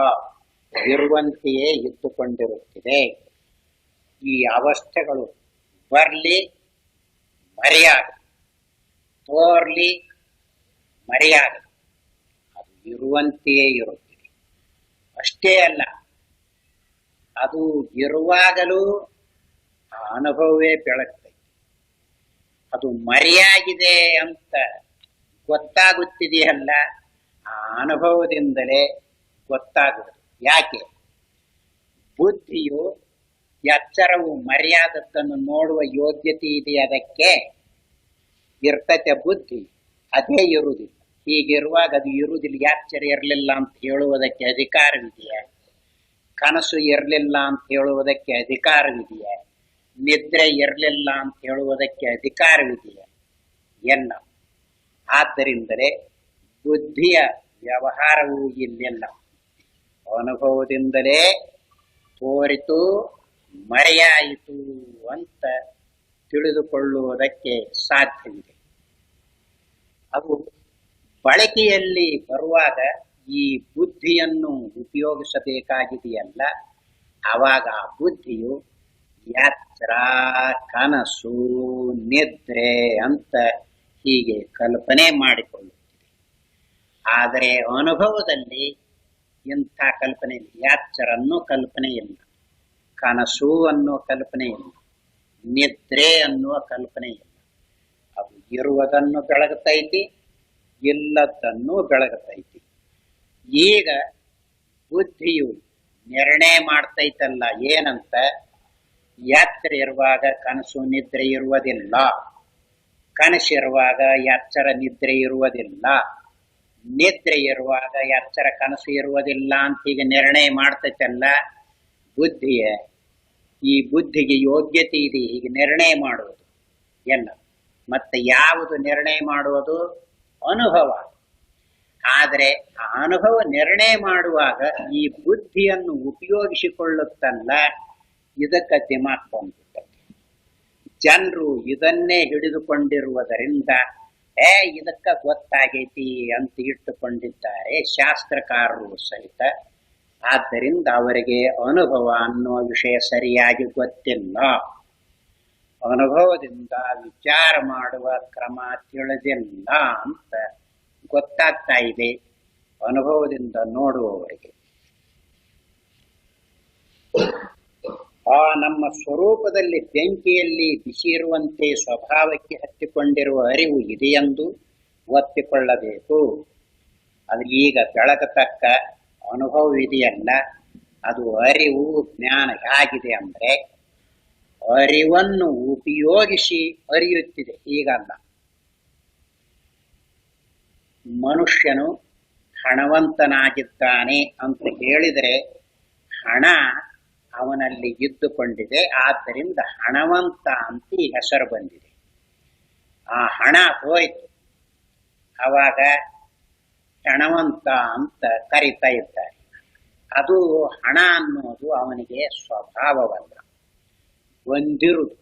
ಇರುವಂತೆಯೇ ಇದ್ದುಕೊಂಡಿರುತ್ತಿದೆ. ಈ ಅವಸ್ಥೆಗಳು ಬರಲಿ ಮರೆಯಾಗಲಿ, ತೋರ್ಲಿ ಮರೆಯಾಗಲಿ, ಅದು ಇರುವಂತೆಯೇ ಇರುತ್ತಿದೆ. ಅಷ್ಟೇ ಅಲ್ಲ, ಅದು ಇರುವಾಗಲೂ ಆ ಅನುಭವವೇ ಬೆಳಗ್ತೈತೆ. ಅದು ಮರೆಯಾಗಿದೆ ಅಂತ ಗೊತ್ತಾಗುತ್ತಿದೆಯಲ್ಲ, ಆ ಅನುಭವದಿಂದಲೇ ಗೊತ್ತಾಗುವುದು. ಯಾಕೆ? ಬುದ್ಧಿಯು ಎಚ್ಚರವು ಮರೆಯಾದದ್ದನ್ನು ನೋಡುವ ಯೋಗ್ಯತೆ ಇದೆ, ಅದಕ್ಕೆ ಇರ್ತತೆ ಬುದ್ಧಿ, ಅದೇ ಇರುವುದಿಲ್ಲ. ಹೀಗಿರುವಾಗ ಅದು ಇರುವುದಿಲ್ಲ. ಎಚ್ಚರ ಇರಲಿಲ್ಲ ಅಂತ ಹೇಳುವುದಕ್ಕೆ ಅಧಿಕಾರವಿದೆಯಾ? ಕನಸು ಇರಲಿಲ್ಲ ಅಂತ ಹೇಳುವುದಕ್ಕೆ ಅಧಿಕಾರವಿದೆಯಾ? ನಿದ್ರೆ ಇರಲಿಲ್ಲ ಅಂತ ಹೇಳುವುದಕ್ಕೆ ಅಧಿಕಾರವಿದೆಯಾ? ಎಲ್ಲ. ಆದ್ದರಿಂದಲೇ ಬುದ್ಧಿಯ ವ್ಯವಹಾರವೂ ಇಲ್ಲಿಲ್ಲ. ಅನುಭವದಿಂದಲೇ ತೋರಿತು ಮರೆಯಾಯಿತು ಅಂತ ತಿಳಿದುಕೊಳ್ಳುವುದಕ್ಕೆ ಸಾಧ್ಯವಿದೆ. ಅದು ಬಳಕೆಯಲ್ಲಿ ಬರುವಾಗ ಈ ಬುದ್ಧಿಯನ್ನು ಉಪಯೋಗಿಸಬೇಕಾಗಿದೆಯಲ್ಲ, ಆವಾಗ ಆ ಬುದ್ಧಿಯು ಎಚ್ಚರ, ಕನಸು, ನಿದ್ರೆ ಅಂತ ಹೀಗೆ ಕಲ್ಪನೆ ಮಾಡಿಕೊಳ್ಳುತ್ತಿದೆ. ಆದರೆ ಅನುಭವದಲ್ಲಿ ಇಂಥ ಕಲ್ಪನೆ ಇಲ್ಲ. ಎಚ್ಚರ ಅನ್ನೋ ಕಲ್ಪನೆ ಇಲ್ಲ, ಕನಸು ಅನ್ನೋ ಕಲ್ಪನೆ ಇಲ್ಲ, ನಿದ್ರೆ ಅನ್ನುವ ಕಲ್ಪನೆ ಇಲ್ಲ. ಅದು ಇರುವುದನ್ನು ಬೆಳಗುತ್ತೈತಿ, ಇಲ್ಲದನ್ನು ಬೆಳಗುತ್ತೈತಿ. ಈಗ ಬುದ್ಧಿಯು ನಿರ್ಣಯ ಮಾಡ್ತೈತಲ್ಲ ಏನಂತ, ಎಚ್ಚರ ಇರುವಾಗ ಕನಸು ನಿದ್ರೆ ಇರುವುದಿಲ್ಲ, ಕನಸಿರುವಾಗ ಎಚ್ಚರ ನಿದ್ರೆ ಇರುವುದಿಲ್ಲ, ನಿದ್ರೆ ಇರುವಾಗ ಎಚ್ಚರ ಕನಸು ಇರುವುದಿಲ್ಲ ಅಂತ ಈಗ ನಿರ್ಣಯ ಮಾಡ್ತೈತಲ್ಲ ಬುದ್ಧಿಯ. ಈ ಬುದ್ಧಿಗೆ ಯೋಗ್ಯತೆ ಇದೆ ಹೀಗೆ ನಿರ್ಣಯ ಮಾಡುವುದು ಎಲ್ಲ. ಮತ್ತೆ ಯಾವುದು ನಿರ್ಣಯ ಮಾಡುವುದು? ಅನುಭವ. ಆದರೆ ಆ ಅನುಭವ ನಿರ್ಣಯ ಮಾಡುವಾಗ ಈ ಬುದ್ಧಿಯನ್ನು ಉಪಯೋಗಿಸಿಕೊಳ್ಳುತ್ತಲ್ಲ, ಇದಕ್ಕೆ ದಿಮಾಕ್ ಬಂದ್ಬಿಟ್ಟದೆ. ಜನರು ಇದನ್ನೇ ಹಿಡಿದುಕೊಂಡಿರುವುದರಿಂದ ಇದಕ್ಕ ಗೊತ್ತಾಗೈತಿ ಅಂತ ಇಟ್ಟುಕೊಂಡಿದ್ದಾರೆ ಶಾಸ್ತ್ರಕಾರರು ಸಹಿತ. ಆದ್ದರಿಂದ ಅವರಿಗೆ ಅನುಭವ ಅನ್ನುವ ವಿಷಯ ಸರಿಯಾಗಿ ಗೊತ್ತಿಲ್ಲ. ಅನುಭವದಿಂದ ವಿಚಾರ ಮಾಡುವ ಕ್ರಮ ತಿಳಿದಿಲ್ಲ ಅಂತ ಗೊತ್ತಾಗ್ತಾ ಇದೆ ಅನುಭವದಿಂದ ನೋಡುವವರಿಗೆ. ಆ ನಮ್ಮ ಸ್ವರೂಪದಲ್ಲಿ ಬೆಂಕಿಯಲ್ಲಿ ಬಿಸಿ ಇರುವಂತೆ ಸ್ವಭಾವಕ್ಕೆ ಹತ್ತಿಕೊಂಡಿರುವ ಅರಿವು ಇದೆಯೆಂದು ಒಪ್ಪಿಕೊಳ್ಳಬೇಕು. ಅದು ಈಗ ಬೆಳಗತಕ್ಕ ಅನುಭವವಿದೆಯಲ್ಲ, ಅದು ಅರಿವು ಜ್ಞಾನ ಹೇಗಿದೆ ಅಂದ್ರೆ ಅರಿವನ್ನು ಉಪಯೋಗಿಸಿ ಅರಿಯುತ್ತಿದೆ. ಹೀಗಲ್ಲ, ಮನುಷ್ಯನು ಹಣವಂತನಾಗಿದ್ದಾನೆ ಅಂತ ಹೇಳಿದರೆ ಹಣ ಅವನಲ್ಲಿ ಇದ್ದುಕೊಂಡಿದೆ, ಆದ್ದರಿಂದ ಹಣವಂತ ಅಂತ ಈ ಹೆಸರು ಬಂದಿದೆ. ಆ ಹಣ ಹೋಯ್ತು, ಅವಾಗ ಹಣವಂತ ಅಂತ ಕರೀತಾ ಇದ್ದಾರೆ. ಅದು ಹಣ ಅನ್ನೋದು ಅವನಿಗೆ ಸ್ವಭಾವವಲ್ಲ, ಹೊಂದಿರುವುದು.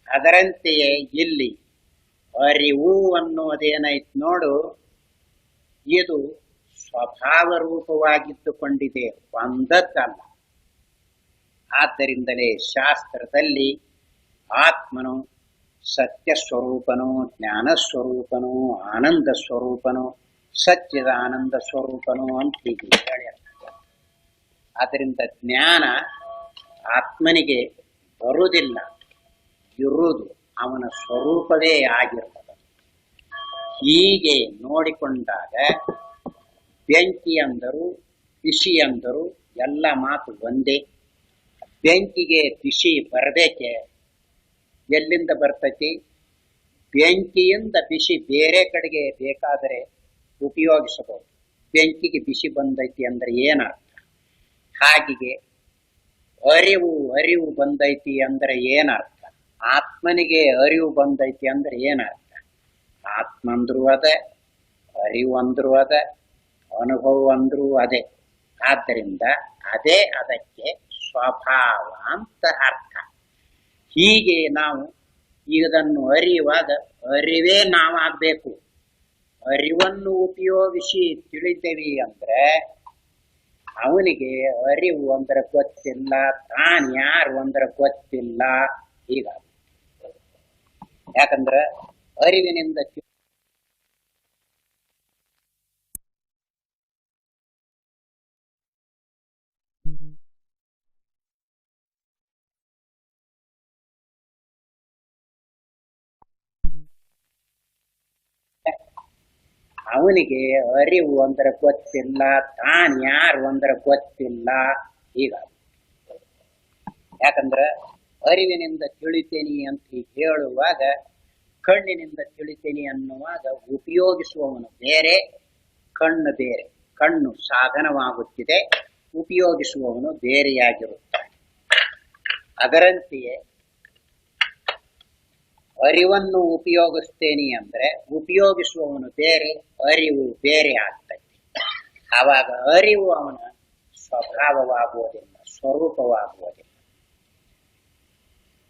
ಅದರಂತೆಯೇ ಇಲ್ಲಿ ಅರಿವು ಅನ್ನೋದೇನೈತ್ ನೋಡು, ಇದು ಸ್ವಭಾವ ರೂಪವಾಗಿದ್ದುಕೊಂಡಿದೆ, ಒಂದದ್ದಲ್ಲ. ಆದ್ದರಿಂದಲೇ ಶಾಸ್ತ್ರದಲ್ಲಿ ಆತ್ಮನು ಸತ್ಯ ಸ್ವರೂಪನು, ಜ್ಞಾನ ಸ್ವರೂಪನು, ಆನಂದ ಸ್ವರೂಪನು, ಸತ್ಯದ ಆನಂದ ಸ್ವರೂಪನು ಅಂತ ಹೀಗೆ ಹೇಳಿರ್ತಾರೆ. ಆದ್ದರಿಂದ ಜ್ಞಾನ ಆತ್ಮನಿಗೆ ಬರುವುದಿಲ್ಲ, ಇರುವುದು ಅವನ ಸ್ವರೂಪವೇ ಆಗಿರ್ತದೆ. ಹೀಗೆ ನೋಡಿಕೊಂಡಾಗ ಬೆಂಕಿ ಅಂದರು ಬಿಸಿ ಅಂದರು ಎಲ್ಲ ಮಾತು ಒಂದೇ. ಬೆಂಕಿಗೆ ಬಿಸಿ ಬರಬೇಕೆ? ಎಲ್ಲಿಂದ ಬರ್ತೈತಿ? ಬೆಂಕಿಯಿಂದ ಬಿಸಿ ಬೇರೆ ಕಡೆಗೆ ಬೇಕಾದರೆ ಉಪಯೋಗಿಸಬಹುದು, ಬೆಂಕಿಗೆ ಬಿಸಿ ಬಂದೈತಿ ಅಂದ್ರೆ ಏನರ್ಥ? ಹಾಗೆಯೇ ಅರಿವು ಬಂದೈತಿ ಅಂದ್ರೆ ಏನರ್ಥ? ಆತ್ಮನಿಗೆ ಅರಿವು ಬಂದೈತಿ ಅಂದ್ರೆ ಏನರ್ಥ? ಆತ್ಮ ಅಂದ್ರೂ ಅದೇ, ಅರಿವು ಅಂದ್ರೂ ಅದೇ, ಅನುಭವ ಅಂದ್ರೂ ಅದೇ. ಆದ್ದರಿಂದ ಅದೇ ಅದಕ್ಕೆ ಸ್ವಭಾವ ಅಂತ ಅರ್ಥ. ಹೀಗೆ ನಾವು ಇದನ್ನು ಅರಿಯುವಾಗ ಅರಿವೇ ನಾವಾಗಬೇಕು. ಅರಿವನ್ನು ಉಪಯೋಗಿಸಿ ತಿಳಿತೇವಿ ಅಂದ್ರೆ ಅವನಿಗೆ ಅರಿವು ಅಂದ್ರೆ ಗೊತ್ತಿಲ್ಲ, ತಾನು ಯಾರು ಅಂದ್ರೆ ಗೊತ್ತಿಲ್ಲ. ಈಗ ಯಾಕಂದ್ರೆ ಅರಿವಿನಿಂದ ಅವನಿಗೆ ಅರಿವು ಅಂದ್ರೆ ಗೊತ್ತಿಲ್ಲ, ತಾನು ಯಾರು ಅಂದ್ರೆ ಗೊತ್ತಿಲ್ಲ. ಈಗ ಯಾಕಂದ್ರೆ ಅರಿವಿನಿಂದ ತಿಳಿತೇನಿ ಅಂತ ಹೇಳುವಾಗ, ಕಣ್ಣಿನಿಂದ ತಿಳಿತೇನಿ ಅನ್ನುವಾಗ ಉಪಯೋಗಿಸುವವನು ಬೇರೆ, ಕಣ್ಣು ಬೇರೆ. ಕಣ್ಣು ಸಾಧನವಾಗುತ್ತಿದೆ, ಉಪಯೋಗಿಸುವವನು ಬೇರೆಯಾಗಿರುತ್ತಾನೆ. ಅದರಂತೆಯೇ ಅರಿವನ್ನು ಉಪಯೋಗಿಸ್ತೇನೆ ಅಂದ್ರೆ ಉಪಯೋಗಿಸುವವನು ಬೇರೆ, ಅರಿವು ಬೇರೆ ಆಗ್ತದೆ. ಆವಾಗ ಅರಿವು ಅವನ ಸ್ವಭಾವವಾಗುವುದಿಲ್ಲ, ಸ್ವರೂಪವಾಗುವುದಿಲ್ಲ.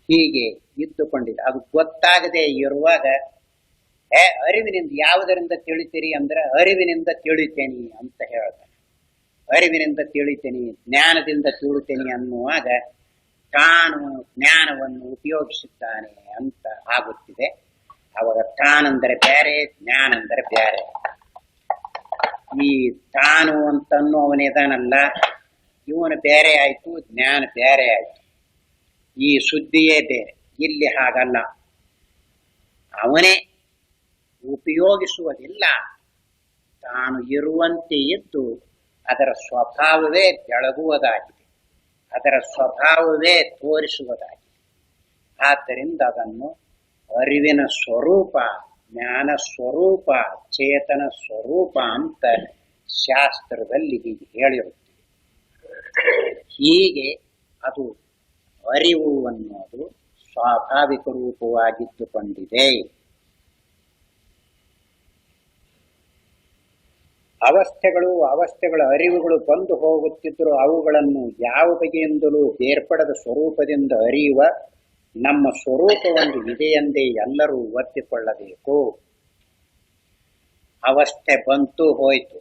ಹೀಗೆ ಇದ್ದುಕೊಂಡಿದೆ. ಅದು ಗೊತ್ತಾಗದೆ ಇರುವಾಗ ಅರಿವಿನಿಂದ ಯಾವುದರಿಂದ ತಿಳಿತೀರಿ ಅಂದ್ರೆ ಅರಿವಿನಿಂದ ತಿಳಿತೇನಿ ಅಂತ ಹೇಳ್ತಾನೆ. ಅರಿವಿನಿಂದ ತಿಳಿತೇನಿ, ಜ್ಞಾನದಿಂದ ತಿಳಿತೇನಿ ಅನ್ನುವಾಗ ತಾನು ಜ್ಞಾನವನ್ನು ಉಪಯೋಗಿಸುತ್ತಾನೆ ಅಂತ ಆಗುತ್ತಿದೆ. ಅವಾಗ ತಾನಂದರೆ ಬೇರೆ, ಜ್ಞಾನ ಅಂದರೆ ಬೇರೆ. ಈ ತಾನು ಅಂತನ್ನುವನಿದಾನಲ್ಲ, ಇವನು ಬೇರೆ ಆಯ್ತು, ಜ್ಞಾನ ಬೇರೆ ಆಯ್ತು. ಈ ಸುದ್ದಿಯೇ ಬೇರೆ. ಇಲ್ಲಿ ಹಾಗಲ್ಲ, ಅವನೇ ಉಪಯೋಗಿಸುವುದಿಲ್ಲ, ತಾನು ಇರುವಂತೆ ಇದ್ದು ಅದರ ಸ್ವಭಾವವೇ ಬೆಳಗುವುದಾಗಿದೆ, ಅದರ ಸ್ವಭಾವವೇ ತೋರಿಸುವುದಾಗಿದೆ. ಆದ್ದರಿಂದ ಅದನ್ನು ಅರಿವಿನ ಸ್ವರೂಪ, ಜ್ಞಾನ ಸ್ವರೂಪ, ಚೇತನ ಸ್ವರೂಪ ಅಂತ ಶಾಸ್ತ್ರದಲ್ಲಿ ಹೀಗೆ ಹೇಳಿರುತ್ತದೆ. ಹೀಗೆ ಅದು ಅರಿವು ಅನ್ನೋದು ಸ್ವಾಭಾವಿಕ ರೂಪವಾಗಿದ್ದುಕೊಂಡಿದೆ. ಅವಸ್ಥೆಗಳ ಅರಿವುಗಳು ಬಂದು ಹೋಗುತ್ತಿದ್ದರೂ ಅವುಗಳನ್ನು ಯಾವ ಬಗೆಯಿಂದಲೂ ಬೇರ್ಪಡದ ಸ್ವರೂಪದಿಂದ ಅರಿಯುವ ನಮ್ಮ ಸ್ವರೂಪವೊಂದು ಇದೆಯೆಂದೇ ಎಲ್ಲರೂ ಒತ್ತಿಕೊಳ್ಳಬೇಕು. ಅವಸ್ಥೆ ಬಂತು ಹೋಯ್ತು,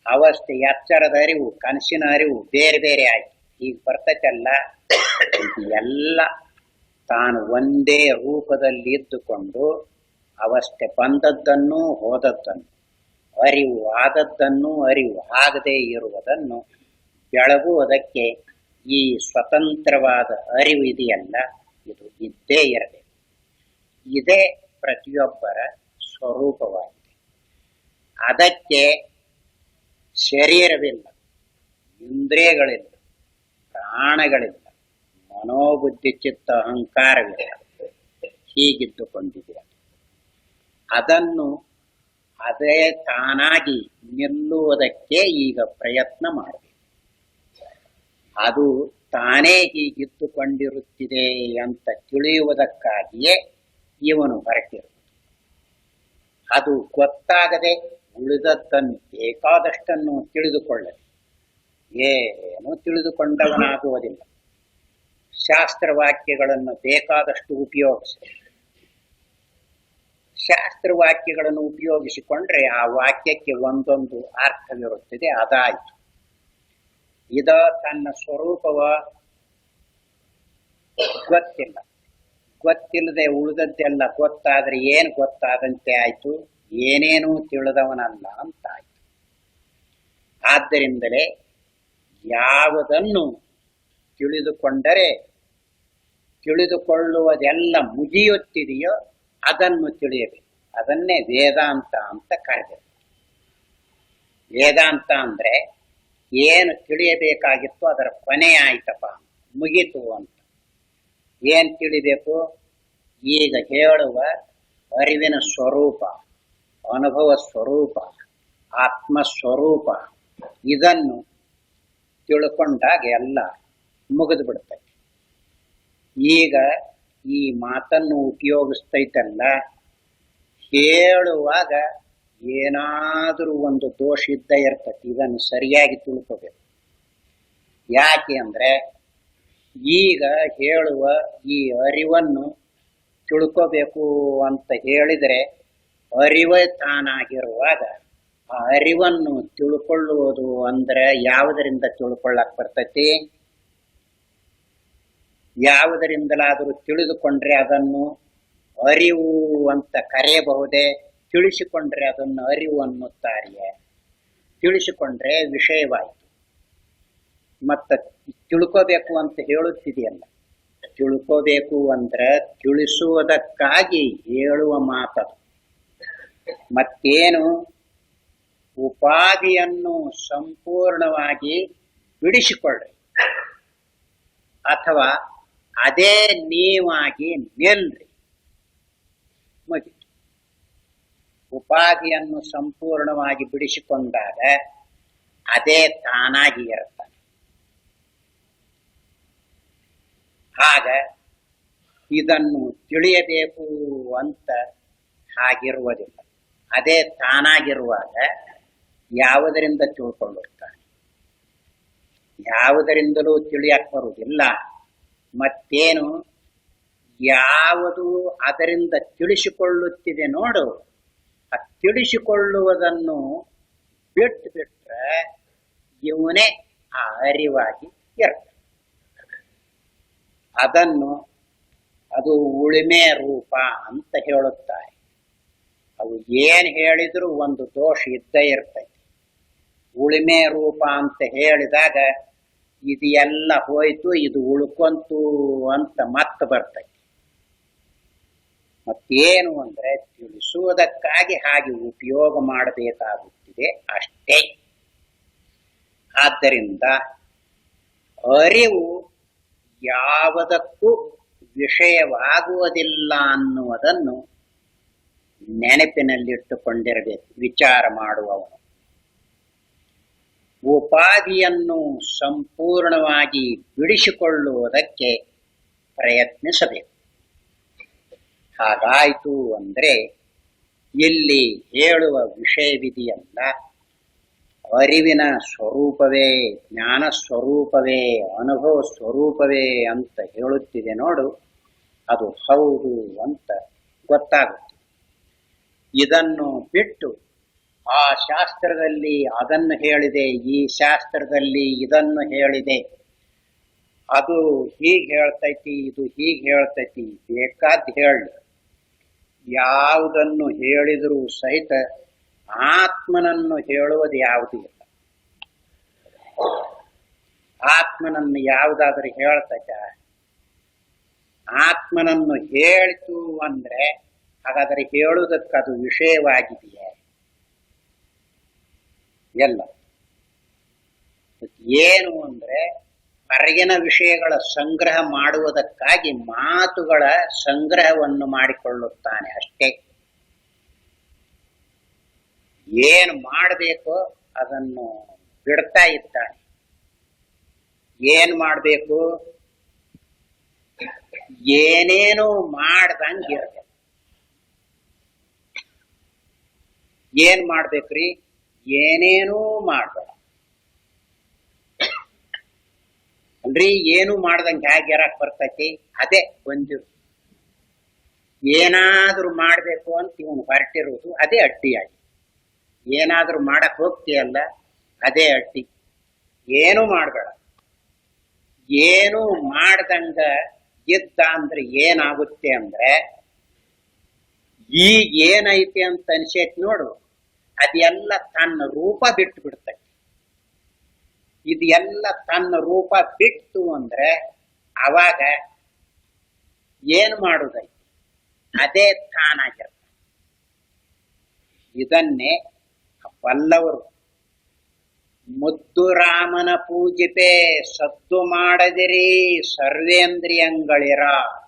ಅವಸ್ಥೆ ಎಚ್ಚರದ ಅರಿವು, ಕನಸಿನ ಅರಿವು ಬೇರೆ ಬೇರೆ ಆಯ್ತು. ಈಗ ಬರ್ತೈತಲ್ಲ, ಎಲ್ಲ ತಾನು ಒಂದೇ ರೂಪದಲ್ಲಿ ಇದ್ದುಕೊಂಡು ಅವಸ್ಥೆ ಬಂದದ್ದನ್ನು ಹೋದದ್ದನ್ನು, ಅರಿವು ಆದದ್ದನ್ನು ಅರಿವು ಆಗದೇ ಇರುವುದನ್ನು ಬೆಳಗುವುದಕ್ಕೆ ಈ ಸ್ವತಂತ್ರವಾದ ಅರಿವು ಇದೆಯಲ್ಲ, ಇದು ಇದ್ದೇ ಇರಬೇಕು. ಇದೇ ಪ್ರತಿಯೊಬ್ಬರ ಸ್ವರೂಪವಾಗಿದೆ. ಅದಕ್ಕೆ ಶರೀರವಿಲ್ಲ, ಇಂದ್ರಿಯಗಳಿಲ್ಲ, ಪ್ರಾಣಗಳಿಲ್ಲ, ಮನೋಬುದ್ಧಿ ಚಿತ್ತ ಅಹಂಕಾರವಿಲ್ಲ. ಹೀಗಿದ್ದುಕೊಂಡಿದೆ. ಅದನ್ನು ಅದೇ ತಾನಾಗಿ ನಿಲ್ಲುವುದಕ್ಕೆ ಈಗ ಪ್ರಯತ್ನ ಮಾಡಬೇಕು. ಅದು ತಾನೇ ಹೀಗಿದ್ದುಕೊಂಡಿರುತ್ತಿದೆ ಅಂತ ತಿಳಿಯುವುದಕ್ಕಾಗಿಯೇ ಇವನು ಹೊರಟಿರುವುದು. ಅದು ಗೊತ್ತಾಗದೆ ಉಳಿದದ್ದನ್ನು ಬೇಕಾದಷ್ಟನ್ನು ತಿಳಿದುಕೊಳ್ಳಲಿ, ಏನು ತಿಳಿದುಕೊಂಡವನಾಗುವುದಿಲ್ಲ. ಶಾಸ್ತ್ರವಾಕ್ಯಗಳನ್ನು ಬೇಕಾದಷ್ಟು ಉಪಯೋಗಿಸಿ, ಶಾಸ್ತ್ರವಾಕ್ಯಗಳನ್ನು ಉಪಯೋಗಿಸಿಕೊಂಡ್ರೆ ಆ ವಾಕ್ಯಕ್ಕೆ ಒಂದೊಂದು ಅರ್ಥವಿರುತ್ತದೆ. ಅದಾಯಿತು. ಇದ ತನ್ನ ಸ್ವರೂಪವ ಗೊತ್ತಿಲ್ಲ, ಗೊತ್ತಿಲ್ಲದೆ ಉಳಿದದ್ದೆಲ್ಲ ಗೊತ್ತಾದ್ರೆ ಏನು ಗೊತ್ತಾದಂತೆ ಆಯ್ತು, ಏನೇನೂ ತಿಳಿದವನಲ್ಲ ಅಂತಾಯ್ತು. ಆದ್ದರಿಂದಲೇ ಯಾವುದನ್ನು ತಿಳಿದುಕೊಂಡರೆ ತಿಳಿದುಕೊಳ್ಳುವುದೆಲ್ಲ ಮುಗಿಯುತ್ತಿದೆಯೋ ಅದನ್ನು ತಿಳಿಯಬೇಕು. ಅದನ್ನೇ ವೇದಾಂತ ಅಂತ ಕರೆದರು. ವೇದಾಂತ ಅಂದ್ರೆ ಏನು ತಿಳಿಯಬೇಕಾಗಿತ್ತು ಅದರ ಕೊನೆ ಆಯ್ತಪ್ಪ, ಮುಗೀತು ಅಂತ. ಏನ್ ತಿಳಿಬೇಕು? ಈಗ ಹೇಳುವ ಅರಿವಿನ ಸ್ವರೂಪ, ಅನುಭವ ಸ್ವರೂಪ, ಆತ್ಮಸ್ವರೂಪ ಇದನ್ನು ತಿಳ್ಕೊಂಡಾಗ ಎಲ್ಲ ಮುಗಿದು ಬಿಡ್ತೈತಿ. ಈಗ ಈ ಮಾತನ್ನು ಉಪಯೋಗಿಸ್ತೈತಲ್ಲ, ಹೇಳುವಾಗ ಏನಾದರೂ ಒಂದು ದೋಷ ಇದ್ದ ಇರ್ತೈತಿ. ಇದನ್ನು ಸರಿಯಾಗಿ ತಿಳ್ಕೋಬೇಕು. ಯಾಕೆ ಅಂದ್ರೆ ಈಗ ಹೇಳುವ ಈ ಅರಿವನ್ನು ತಿಳ್ಕೋಬೇಕು ಅಂತ ಹೇಳಿದರೆ ಅರಿವೇ ತಾನಾಗಿರುವಾಗ ಆ ಅರಿವನ್ನು ತಿಳ್ಕೊಳ್ಳುವುದು ಅಂದ್ರೆ ಯಾವುದರಿಂದ ತಿಳ್ಕೊಳ್ಳಕ್ ಬರ್ತೈತಿ? ಯಾವುದರಿಂದಲಾದರೂ ತಿಳಿದುಕೊಂಡ್ರೆ ಅದನ್ನು ಅರಿವು ಅಂತ ಕರೆಯಬಹುದೇ? ತಿಳಿಸಿಕೊಂಡ್ರೆ ಅದನ್ನು ಅರಿವು ಅನ್ನುತ್ತಾರೆಯೇ? ತಿಳಿಸಿಕೊಂಡ್ರೆ ವಿಷಯವಾಯಿತು. ಮತ್ತ ತಿಳ್ಕೋಬೇಕು ಅಂತ ಹೇಳುತ್ತಿದೆಯಲ್ಲ, ತಿಳ್ಕೋಬೇಕು ಅಂದ್ರೆ ತಿಳಿಸುವುದಕ್ಕಾಗಿ ಹೇಳುವ ಮಾತದು. ಮತ್ತೇನು? ಉಪಾಧಿಯನ್ನು ಸಂಪೂರ್ಣವಾಗಿ ಬಿಡಿಸಿಕೊಳ್ಳ್ರಿ, ಅಥವಾ ಅದೇ ನೀವಾಗಿ ನಿಲ್ರಿ. ಮುಗಿತು. ಉಪಾಧಿಯನ್ನು ಸಂಪೂರ್ಣವಾಗಿ ಬಿಡಿಸಿಕೊಂಡಾಗ ಅದೇ ತಾನಾಗಿ ಇರುತ್ತಾನೆ. ಆಗ ಇದನ್ನು ತಿಳಿಯಬೇಕು ಅಂತ ಹಾಗಿರುವುದಿಲ್ಲ. ಅದೇ ತಾನಾಗಿರುವಾಗ ಯಾವುದರಿಂದ ತಿಳ್ಕೊಂಡಿರ್ತಾನೆ? ಯಾವುದರಿಂದಲೂ ತಿಳಿಯಕ್ ಬರುವುದಿಲ್ಲ. ಮತ್ತೇನು? ಯಾವುದು ಅದರಿಂದ ತಿಳಿಸಿಕೊಳ್ಳುತ್ತಿದೆ ನೋಡು, ಆ ತಿಳಿಸಿಕೊಳ್ಳುವುದನ್ನು ಬಿಟ್ಟು ಬಿಟ್ರೆ ಇವನೇ ಆ ಅರಿವಾಗಿ ಇರ್ತಾನೆ. ಅದನ್ನು ಅದು ಉಳಿಮೆ ರೂಪ ಅಂತ ಹೇಳುತ್ತಾರೆ. ಅವು ಏನ್ ಹೇಳಿದ್ರು ಒಂದು ದೋಷ ಇದ್ದೇ ಇರ್ತೈತಿ. ಉಳಿಮೆ ರೂಪ ಅಂತ ಹೇಳಿದಾಗ ಇದು ಎಲ್ಲ ಹೋಯ್ತು, ಇದು ಉಳ್ಕೊಂತು ಅಂತ ಮತ್ತೆ ಬರ್ತೈತಿ. ಮತ್ತೇನು ಅಂದ್ರೆ ತಿಳಿಸುವುದಕ್ಕಾಗಿ ಹಾಗೆ ಉಪಯೋಗ ಮಾಡಬೇಕಾಗುತ್ತಿದೆ ಅಷ್ಟೇ. ಆದ್ದರಿಂದ ಅರಿವು ಯಾವುದಕ್ಕೂ ವಿಷಯವಾಗುವುದಿಲ್ಲ ಅನ್ನುವುದನ್ನು ನೆನಪಿನಲ್ಲಿಟ್ಟುಕೊಂಡಿರಬೇಕು ವಿಚಾರ ಮಾಡುವವನು. ಉಪಾಧಿಯನ್ನು ಸಂಪೂರ್ಣವಾಗಿ ಬಿಡಿಸಿಕೊಳ್ಳುವುದಕ್ಕೆ ಪ್ರಯತ್ನಿಸಬೇಕು. ಹಾಗಾಯಿತು ಅಂದ್ರೆ ಇಲ್ಲಿ ಹೇಳುವ ವಿಷಯವಿದೆಯಲ್ಲ, ಅರಿವಿನ ಸ್ವರೂಪವೇ, ಜ್ಞಾನ ಸ್ವರೂಪವೇ, ಅನುಭವ ಸ್ವರೂಪವೇ ಅಂತ ಹೇಳುತ್ತಿದೆ ನೋಡು, ಅದು ಹೌದು ಅಂತ ಗೊತ್ತಾಗುತ್ತೆ. ಇದನ್ನು ಬಿಟ್ಟು ಆ ಶಾಸ್ತ್ರದಲ್ಲಿ ಅದನ್ನು ಹೇಳಿದೆ, ಈ ಶಾಸ್ತ್ರದಲ್ಲಿ ಇದನ್ನು ಹೇಳಿದೆ, ಅದು ಹೀಗೆ ಹೇಳ್ತೈತಿ, ಇದು ಹೀಗೆ ಹೇಳ್ತೈತಿ, ಬೇಕಾದ್ ಹೇಳಿ, ಯಾವುದನ್ನು ಹೇಳಿದರೂ ಸಹಿತ ಆತ್ಮನನ್ನು ಹೇಳುವುದು ಯಾವುದೂ ಇಲ್ಲ. ಆತ್ಮನನ್ನು ಯಾವುದಾದ್ರೂ ಹೇಳ್ತೈತ? ಆತ್ಮನನ್ನು ಹೇಳ್ತು ಅಂದ್ರೆ ಹಾಗಾದರೆ ಹೇಳುವುದಕ್ಕದು ವಿಷಯವಾಗಿದೆಯೇ? ಎಲ್ಲ ಏನು ಅಂದ್ರೆ ಹೊರಗಿನ ವಿಷಯಗಳ ಸಂಗ್ರಹ ಮಾಡುವುದಕ್ಕಾಗಿ ಮಾತುಗಳ ಸಂಗ್ರಹವನ್ನು ಮಾಡಿಕೊಳ್ಳುತ್ತಾನೆ ಅಷ್ಟೇ. ಏನು ಮಾಡಬೇಕೋ ಅದನ್ನು ಬಿಡ್ತಾ ಇದ್ದಾನೆ. ಏನ್ ಮಾಡಬೇಕು? ಏನೇನು ಮಾಡ್ದಂಗಿರಬೇಕು. ಏನ್ ಮಾಡ್ಬೇಕ್ರಿ? ಏನೇನೂ ಮಾಡ್ಬೇಡ ಅಲ್ರಿ. ಏನು ಮಾಡ್ದಂಗೆ ಹೇಗೆ ಇರಕ್ ಬರ್ತೈತಿ? ಅದೇ ಬಂದಿರು. ಏನಾದ್ರೂ ಮಾಡ್ಬೇಕು ಅಂತ ಇವನು ಹೊರಟಿರುವುದು ಅದೇ ಅಡ್ಡಿಯಾಗಿ. ಏನಾದ್ರೂ ಮಾಡಕ್ ಹೋಗ್ತೀಯಲ್ಲ ಅದೇ ಅಡ್ಡಿ. ಏನು ಮಾಡ್ಬೇಡ. ಏನು ಮಾಡ್ದಂಗ ಇದ್ದ ಅಂದ್ರೆ ಏನಾಗುತ್ತೆ ಅಂದ್ರೆ, ಈಗ ಏನೈತಿ ಅಂತ ಅನ್ಸೈತಿ ನೋಡು, ಅದೆಲ್ಲ ತನ್ನ ರೂಪ ಬಿಟ್ಟು ಬಿಡ್ತೈತಿ. ಇದು ಎಲ್ಲ ತನ್ನ ರೂಪ ಬಿಟ್ಟು ಅಂದ್ರೆ ಅವಾಗ ಏನ್ ಮಾಡುದೈತಿ? ಅದೇ ತಾನಾಗಿರ್ತ. ಇದನ್ನೇ ಬಲ್ಲವರು ಮುದ್ದು ರಾಮನ ಪೂಜಿಪೆ ಸದ್ದು ಮಾಡದಿರಿ ಸರ್ವೇಂದ್ರಿಯಂಗಳಿರ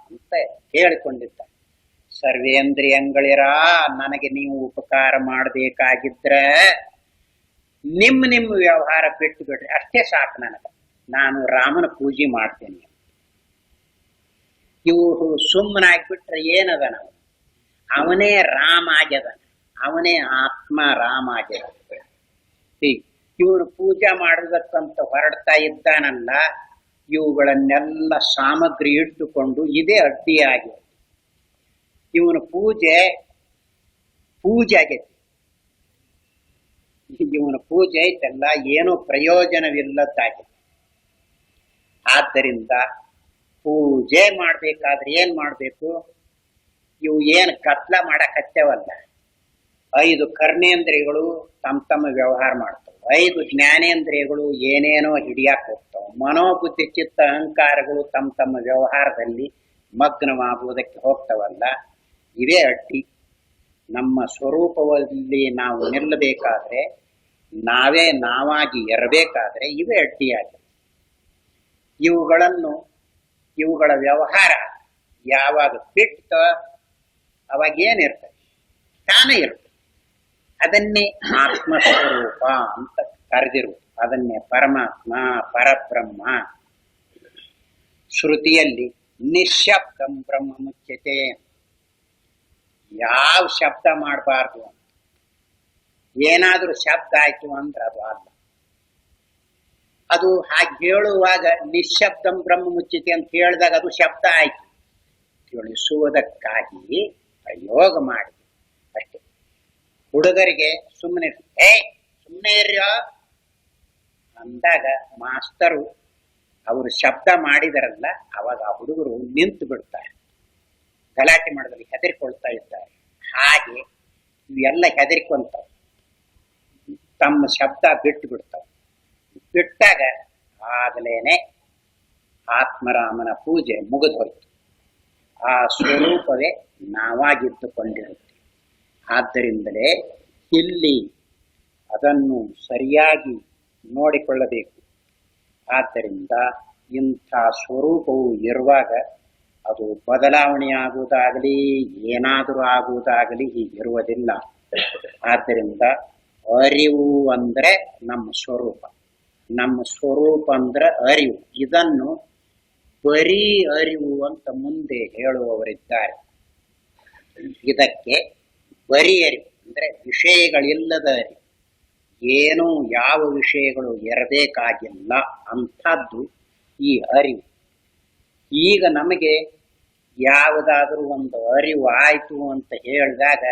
ಅಂತ ಹೇಳಿಕೊಂಡಿದ್ದಾರೆ. ಸರ್ವೇಂದ್ರಿಯಂಗಳಿರ, ನನಗೆ ನೀವು ಉಪಕಾರ ಮಾಡಬೇಕಾಗಿದ್ರೆ ನಿಮ್ಮ ವ್ಯವಹಾರ ಬಿಟ್ಟು ಬಿಡ್ರಿ, ಅಷ್ಟೇ ಸಾಕು ನನಗೆ, ನಾನು ರಾಮನ ಪೂಜೆ ಮಾಡ್ತೇನೆ. ಇವರು ಸುಮ್ಮನಾಗ್ಬಿಟ್ರೆ ಏನದ ನಾವು, ಅವನೇ ರಾಮ ಆಗ್ಯದ, ಅವನೇ ಆತ್ಮ ರಾಮ ಆಗ್ಯದ. ಇವರು ಪೂಜೆ ಮಾಡುವುದಕ್ಕಂತ ಹೊರಡ್ತಾ ಇದ್ದಾನಲ್ಲ, ಇವುಗಳನ್ನೆಲ್ಲ ಸಾಮಗ್ರಿ ಇಟ್ಟುಕೊಂಡು ಇದೇ ಅಡ್ಡಿಯಾಗಿದೆ. ಇವನ ಪೂಜೆ ಆಗೈತಿ. ಇವನ ಪೂಜೆ ಐತಲ್ಲ ಏನೋ ಪ್ರಯೋಜನವಿಲ್ಲದ್ದಾಗಿದೆ. ಆದ್ದರಿಂದ ಪೂಜೆ ಮಾಡ್ಬೇಕಾದ್ರೆ ಏನ್ ಮಾಡ್ಬೇಕು, ಇವು ಏನು ಕತ್ಲ ಮಾಡಕತ್ತೇವಲ್ಲ, 5 ಕರ್ಮೇಂದ್ರಿಯಗಳು ತಮ್ಮ ವ್ಯವಹಾರ ಮಾಡ್ತವೆ, 5 ಜ್ಞಾನೇಂದ್ರಿಯಗಳು ಏನೇನೋ ಹಿಡಿಯಾಕ ಹೋಗ್ತಾವ, ಮನೋಬುದ್ಧಿ ಚಿತ್ತ ಅಹಂಕಾರಗಳು ತಮ್ಮ ವ್ಯವಹಾರದಲ್ಲಿ ಮಗ್ನವಾಗುವುದಕ್ಕೆ ಹೋಗ್ತವಲ್ಲ, ಇವೇ ಅಡ್ಡಿ. ನಮ್ಮ ಸ್ವರೂಪದಲ್ಲಿ ನಾವು ನಿಲ್ಲಬೇಕಾದ್ರೆ, ನಾವೇ ನಾವಾಗಿ ಇರಬೇಕಾದ್ರೆ ಇವೇ ಅಡ್ಡಿಯಾಗಿ. ಇವುಗಳ ವ್ಯವಹಾರ ಯಾವಾಗ ಬಿಟ್ಟ ಅವಾಗ ಏನಿರ್ತದೆ, ತಾನೇ ಇರ್ತದೆ. ಅದನ್ನೇ ಆತ್ಮಸ್ವರೂಪ ಅಂತ ಕರೆದಿರುವುದು, ಅದನ್ನೇ ಪರಮಾತ್ಮ ಪರಬ್ರಹ್ಮ. ಶ್ರುತಿಯಲ್ಲಿ ನಿಶ್ಶಬ್ದಂ ಬ್ರಹ್ಮ ಮುಚ್ಯತೆ, ಯಾವ ಶಬ್ದ ಮಾಡಬಾರ್ದು ಅಂತ. ಏನಾದ್ರೂ ಶಬ್ದ ಆಯ್ತು ಅಂದ್ರೆ ಅದು ಅಲ್ಲ. ಅದು ಹಾಗೆ ಹೇಳುವಾಗ ನಿಶ್ಶಬ್ದಂ ಬ್ರಹ್ಮ ಮುಚ್ಚಿತೆ ಅಂತ ಹೇಳಿದಾಗ ಅದು ಶಬ್ದ ಆಯ್ತು, ತಿಳಿಸುವುದಕ್ಕಾಗಿ ಪ್ರಯೋಗ ಮಾಡಿ ಅಷ್ಟೇ. ಹುಡುಗರಿಗೆ ಸುಮ್ಮನೆ ಇರ್ಯೋ ಅಂದಾಗ ಮಾಸ್ತರು ಅವರು ಶಬ್ದ ಮಾಡಿದರಲ್ಲ, ಅವಾಗ ಆ ಹುಡುಗರು ನಿಂತು ಬಿಡ್ತಾರೆ, ಗಲಾಟೆ ಮಾಡೋದ್ರಲ್ಲಿ ಹೆದರಿಕೊಳ್ತಾ ಇದ್ದಾರೆ. ಹಾಗೆ ಇವೆಲ್ಲ ಹೆದರಿಕೊಂತಾವ, ತಮ್ಮ ಶಬ್ದ ಬಿಟ್ಟು ಬಿಡ್ತಾವ. ಬಿಟ್ಟಾಗ ಆಗಲೇನೆ ಆತ್ಮರಾಮನ ಪೂಜೆ ಮುಗಿದು ಹೋಯ್ತು. ಆ ಸ್ವರೂಪವೇ ನಾವಾಗಿದ್ದುಕೊಂಡಿರುತ್ತೆ. ಆದ್ದರಿಂದಲೇ ಇಲ್ಲಿ ಅದನ್ನು ಸರಿಯಾಗಿ ನೋಡಿಕೊಳ್ಳಬೇಕು. ಆದ್ದರಿಂದ ಇಂಥ ಸ್ವರೂಪವು ಇರುವಾಗ ಅದು ಬದಲಾವಣೆ ಆಗುವುದಾಗಲಿ ಏನಾದರೂ ಆಗುವುದಾಗಲಿ ಹೀಗಿರುವುದಿಲ್ಲ. ಆದ್ದರಿಂದ ಅರಿವು ಅಂದ್ರೆ ನಮ್ಮ ಸ್ವರೂಪ, ನಮ್ಮ ಸ್ವರೂಪ ಅಂದ್ರೆ ಅರಿವು. ಇದನ್ನು ಬರೀ ಅರಿವು ಅಂತ ಮುಂದೆ ಹೇಳುವವರಿದ್ದಾರೆ. ಇದಕ್ಕೆ ಬರೀ ಅರಿವು ಅಂದ್ರೆ ವಿಷಯಗಳಿಲ್ಲದ ಅರಿವು, ಏನೂ ಯಾವ ವಿಷಯಗಳು ಇರಬೇಕಾಗಿಲ್ಲ ಅಂಥದ್ದು ಈ ಅರಿವು. ಈಗ ನಮಗೆ ಯಾವುದಾದ್ರೂ ಒಂದು ಅರಿವು ಆಯ್ತು ಅಂತ ಹೇಳಿದಾಗ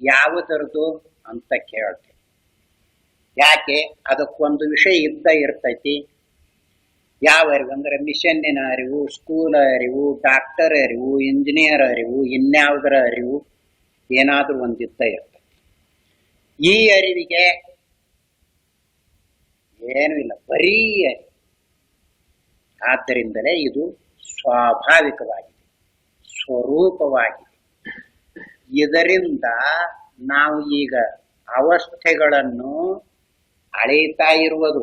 ಯಾವುದರದು ಅಂತ ಕೇಳ್ತೇವೆ. ಯಾಕೆ, ಅದಕ್ಕೊಂದು ವಿಷಯ ಇರ್ತೈತಿ. ಯಾವ ಅರಿವು ಅಂದ್ರೆ ಮಿಷನ್ನಿನ ಅರಿವು, ಸ್ಕೂಲ್ ಅರಿವು, ಡಾಕ್ಟರ್ ಅರಿವು, ಇಂಜಿನಿಯರ್ ಅರಿವು, ಇನ್ಯಾವುದರ ಅರಿವು ಏನಾದ್ರೂ ಒಂದಿದ್ದ ಇರ್ತೈತಿ. ಈ ಅರಿವಿಗೆ ಏನೂ ಇಲ್ಲ, ಬರೀ ಅರಿವು. ಆದ್ದರಿಂದಲೇ ಇದು ಸ್ವಾಭಾವಿಕವಾಗಿದೆ, ಸ್ವರೂಪವಾಗಿದೆ. ಇದರಿಂದ ನಾವು ಈಗ ಅವಸ್ಥೆಗಳನ್ನು ಅಳೆಯುತ್ತಾ ಇರುವುದು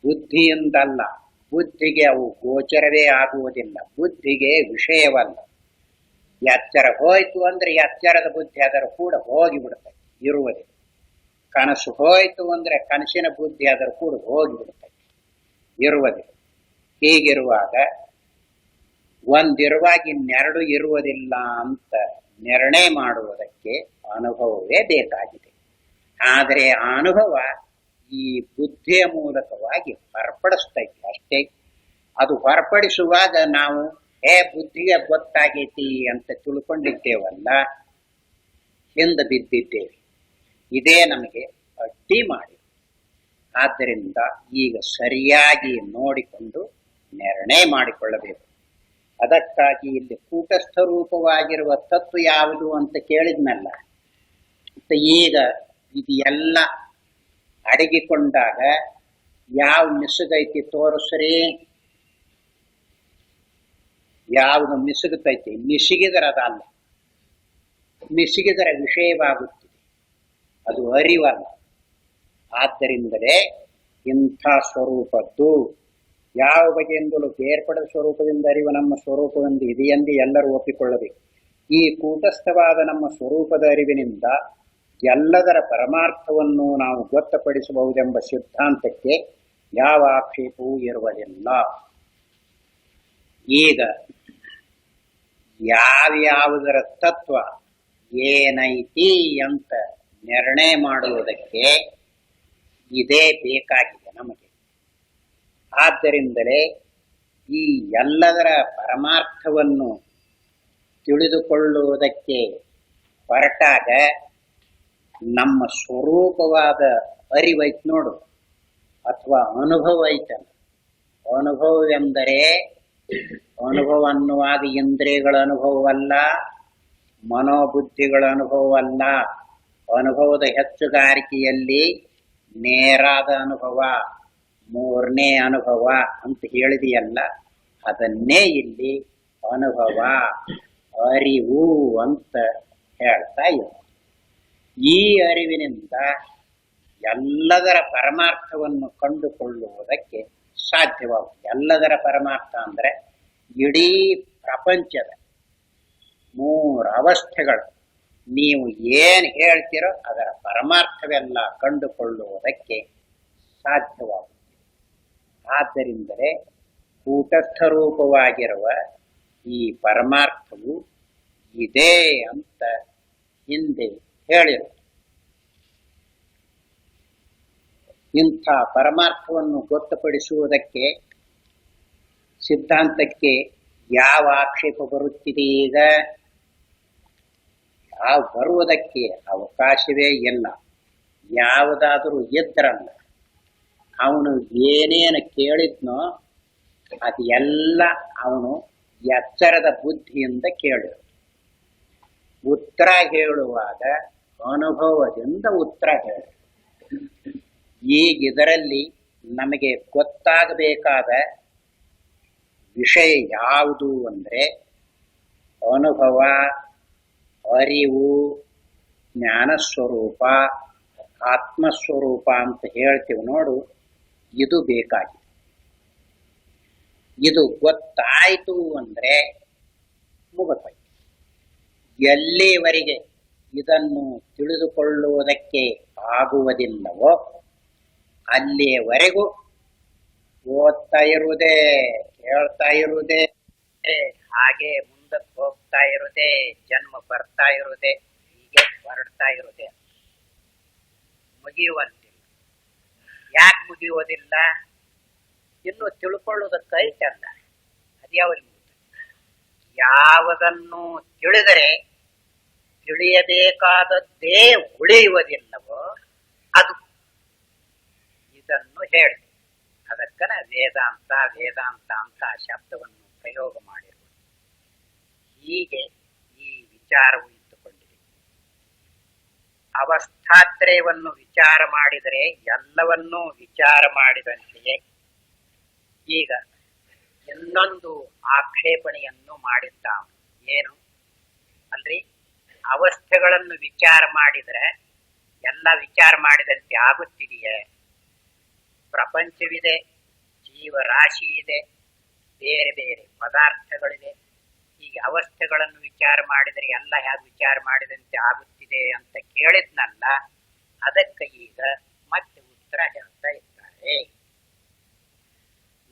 ಬುದ್ಧಿಯಿಂದಲ್ಲ. ಬುದ್ಧಿಗೆ ಅವು ಗೋಚರವೇ ಆಗುವುದಿಲ್ಲ, ಬುದ್ಧಿಗೆ ವಿಷಯವಲ್ಲ. ಎಚ್ಚರ ಹೋಯ್ತು ಅಂದ್ರೆ ಎಚ್ಚರದ ಬುದ್ಧಿ ಅದರ ಕೂಡ ಹೋಗಿಬಿಡ್ತದೆ, ಇರುವುದಿಲ್ಲ. ಕನಸು ಹೋಯ್ತು ಅಂದ್ರೆ ಕನಸಿನ ಬುದ್ಧಿ ಅದರ ಕೂಡ ಹೋಗಿಬಿಡ್ತದೆ, ಇರುವುದಿಲ್ಲ. ಹೀಗಿರುವಾಗ ಒಂದಿರುವಾಗ ಇನ್ನೆರಡು ಇರುವುದಿಲ್ಲ ಅಂತ ನಿರ್ಣಯ ಮಾಡುವುದಕ್ಕೆ ಅನುಭವವೇ ಬೇಕಾಗಿದೆ. ಆದರೆ ಆ ಅನುಭವ ಈ ಬುದ್ಧಿಯ ಮೂಲಕವಾಗಿ ಹೊರಪಡಿಸ್ತೈತಿ ಅಷ್ಟೇ. ಅದು ಹೊರಪಡಿಸುವಾಗ ನಾವು ಬುದ್ಧಿಗೆ ಗೊತ್ತಾಗೈತಿ ಅಂತ ತಿಳ್ಕೊಂಡಿದ್ದೇವಲ್ಲ, ಹಿಂದೆ ಬಿದ್ದಿದ್ದೇವೆ. ಇದೇ ನಮಗೆ ಅಡ್ಡಿ ಮಾಡಿ. ಆದ್ದರಿಂದ ಈಗ ಸರಿಯಾಗಿ ನೋಡಿಕೊಂಡು ನಿರ್ಣಯ ಮಾಡಿಕೊಳ್ಳಬೇಕು. ಅದಕ್ಕಾಗಿ ಇಲ್ಲಿ ಕೂಟಸ್ಥ ರೂಪವಾಗಿರುವ ತತ್ವ ಯಾವುದು ಅಂತ ಕೇಳಿದ್ನಲ್ಲ, ಈಗ ಇದು ಎಲ್ಲ ಅಡಗಿಕೊಂಡಾಗ ಯಾವ ಮಿಸುಗೈತಿ ತೋರಿಸ್ರಿ, ಯಾವುದು ಮಿಸುಗುತ್ತೈತಿ, ಮಿಸುಗಿದರೆ ಅದಲ್ಲ, ಮಿಸುಗಿದರೆ ವಿಷಯವಾಗುತ್ತಿದೆ, ಅದು ಅರಿವಲ್ಲ. ಆದ್ದರಿಂದಲೇ ಇಂಥ ಸ್ವರೂಪದ್ದು ಯಾವ ಬಗೆಯಿಂದಲೂ ಬೇರ್ಪಡೆದ ಸ್ವರೂಪದಿಂದ ಅರಿವು ನಮ್ಮ ಸ್ವರೂಪವೆಂದು ಇದೆಯೆಂದು ಎಲ್ಲರೂ ಒಪ್ಪಿಕೊಳ್ಳಬೇಕು. ಈ ಕೂಟಸ್ಥವಾದ ನಮ್ಮ ಸ್ವರೂಪದ ಅರಿವಿನಿಂದ ಎಲ್ಲದರ ಪರಮಾರ್ಥವನ್ನು ನಾವು ಗೊತ್ತುಪಡಿಸಬಹುದೆಂಬ ಸಿದ್ಧಾಂತಕ್ಕೆ ಯಾವ ಆಕ್ಷೇಪವೂ ಇರುವುದಿಲ್ಲ. ಈಗ ಯಾವ್ಯಾವುದರ ತತ್ವ ಏನೈತಿ ಅಂತ ನಿರ್ಣಯ ಮಾಡುವುದಕ್ಕೆ ಇದೇ ಬೇಕಾಗಿದೆ ನಮಗೆ. ಆದ್ದರಿಂದಲೇ ಈ ಎಲ್ಲದರ ಪರಮಾರ್ಥವನ್ನು ತಿಳಿದುಕೊಳ್ಳುವುದಕ್ಕೆ ಹೊರಟಾಗ ನಮ್ಮ ಸ್ವರೂಪವಾದ ಅರಿವೈತ್ ನೋಡು, ಅಥವಾ ಅನುಭವ ಐತಲ್ಲ. ಅನುಭವವೆಂದರೆ ಅನುಭವ ಅನ್ನುವಾಗ ಇಂದ್ರಿಯಗಳ ಅನುಭವವಲ್ಲ, ಮನೋಬುದ್ಧಿಗಳ ಅನುಭವವಲ್ಲ. ಅನುಭವದ ಹೆಚ್ಚುಗಾರಿಕೆಯಲ್ಲಿ ನೇರಾದ ಅನುಭವ, ಮೂರನೇ ಅನುಭವ ಅಂತ ಹೇಳಿದೆಯಲ್ಲ, ಅದನ್ನೇ ಇಲ್ಲಿ ಅನುಭವ, ಅರಿವು ಅಂತ ಹೇಳ್ತಾ ಇವೆ. ಈ ಅರಿವಿನಿಂದ ಎಲ್ಲದರ ಪರಮಾರ್ಥವನ್ನು ಕಂಡುಕೊಳ್ಳುವುದಕ್ಕೆ ಸಾಧ್ಯವಾಗುತ್ತದೆ. ಎಲ್ಲದರ ಪರಮಾರ್ಥ ಅಂದರೆ ಇಡೀ ಪ್ರಪಂಚದ 3 ಅವಸ್ಥೆಗಳು ನೀವು ಏನು ಹೇಳ್ತೀರೋ ಅದರ ಪರಮಾರ್ಥವೆಲ್ಲ ಕಂಡುಕೊಳ್ಳುವುದಕ್ಕೆ ಸಾಧ್ಯವಾಗುತ್ತದೆ. ಆದ್ದರಿಂದಲೇ ಕೂಟಸ್ಥ ರೂಪವಾಗಿರುವ ಈ ಪರಮಾರ್ಥವು ಇದೆ ಅಂತ ಹಿಂದೆ ಹೇಳಿರು. ಇಂಥ ಪರಮಾರ್ಥವನ್ನು ಗೊತ್ತುಪಡಿಸುವುದಕ್ಕೆ ಸಿದ್ಧಾಂತಕ್ಕೆ ಯಾವ ಆಕ್ಷೇಪ ಬರುತ್ತಿದೆ? ಈಗ ಯಾವ ಬರುವುದಕ್ಕೆ ಅವಕಾಶವೇ ಇಲ್ಲ. ಯಾವುದಾದರೂ ಇದ್ರಲ್ಲ, ಅವನು ಏನೇನು ಕೇಳಿದ್ನೋ ಅದೆಲ್ಲ ಅವನು ಎಚ್ಚರದ ಬುದ್ಧಿಯಿಂದ ಕೇಳಿದ. ಉತ್ತರ ಹೇಳುವಾಗ ಅನುಭವದಿಂದ ಉತ್ತರ ಹೇಳ. ಈಗ ಇದರಲ್ಲಿ ನಮಗೆ ಗೊತ್ತಾಗಬೇಕಾದ ವಿಷಯ ಯಾವುದು ಅಂದರೆ ಅನುಭವ, ಅರಿವು, ಜ್ಞಾನಸ್ವರೂಪ, ಆತ್ಮಸ್ವರೂಪ ಅಂತ ಹೇಳ್ತೀವಿ ನೋಡು, ಇದು ಬೇಕಾಗಿದೆ. ಇದು ಗೊತ್ತಾಯಿತು ಅಂದರೆ ಮುಗಿದೋಯ್ತು. ಎಲ್ಲಿವರೆಗೆ ಇದನ್ನು ತಿಳಿದುಕೊಳ್ಳುವುದಕ್ಕೆ ಆಗುವುದಿಲ್ಲವೋ ಅಲ್ಲಿಯವರೆಗೂ ಓದ್ತಾ ಇರುವುದೇ, ಕೇಳ್ತಾ ಇರುವುದೇ, ಹಾಗೆ ಮುಂದಕ್ಕೆ ಹೋಗ್ತಾ ಇರುವುದೇ, ಜನ್ಮ ಬರ್ತಾ ಇರುವುದೇ, ಹೀಗೆ ಹೊರಡ್ತಾ ಇರುವುದೇ, ಮುಗಿಯುವಂತಿಲ್ಲ. ಯಾಕೆ ಮುಗಿಯುವುದಿಲ್ಲ? ಇನ್ನು ತಿಳ್ಕೊಳ್ಳೋದಕ್ಕೆ ಐತಲ್ಲ, ಅದ್ಯಾವಲ್ಲಿ ಯಾವುದನ್ನು ತಿಳಿದರೆ ತಿಳಿಯಬೇಕಾದದ್ದೇ ಉಳಿಯುವುದಿಲ್ಲವೋ ಅದು ಇದನ್ನು ಹೇಳಿ. ಅದಕ್ಕನ ವೇದಾಂತ ವೇದಾಂತ ಅಂತ ಶಬ್ದವನ್ನು ಪ್ರಯೋಗ ಮಾಡಿರುವುದು. ಹೀಗೆ ಈ ವಿಚಾರವು ಇಟ್ಟುಕೊಂಡಿದೆ. ಅವಸ್ಥಾತ್ರಯವನ್ನು ವಿಚಾರ ಮಾಡಿದರೆ ಎಲ್ಲವನ್ನೂ ವಿಚಾರ ಮಾಡಿದಂತೆಯೇ ಈಗ ಇನ್ನೊಂದು ಆಕ್ಷೇಪಣೆಯನ್ನು ಮಾಡಿದ್ದ. ಏನು ಅಲ್ರಿ? ಅವಸ್ಥೆಗಳನ್ನು ವಿಚಾರ ಮಾಡಿದರೆ ಎಲ್ಲ ವಿಚಾರ ಮಾಡಿದಂತೆ ಆಗುತ್ತಿದೆಯೇ? ಪ್ರಪಂಚವಿದೆ, ಜೀವರಾಶಿ ಇದೆ, ಬೇರೆ ಬೇರೆ ಪದಾರ್ಥಗಳಿದೆ. ಈಗ ಅವಸ್ಥೆಗಳನ್ನು ವಿಚಾರ ಮಾಡಿದರೆ ಎಲ್ಲ ಹೇಗೆ ವಿಚಾರ ಮಾಡಿದಂತೆ ಆಗುತ್ತಿದೆ ಅಂತ ಕೇಳಿದ್ನಲ್ಲ, ಅದಕ್ಕೆ ಈಗ ಮತ್ತೆ ಉತ್ತರ ಹೇಳ್ತಾ ಇದ್ದಾರೆ.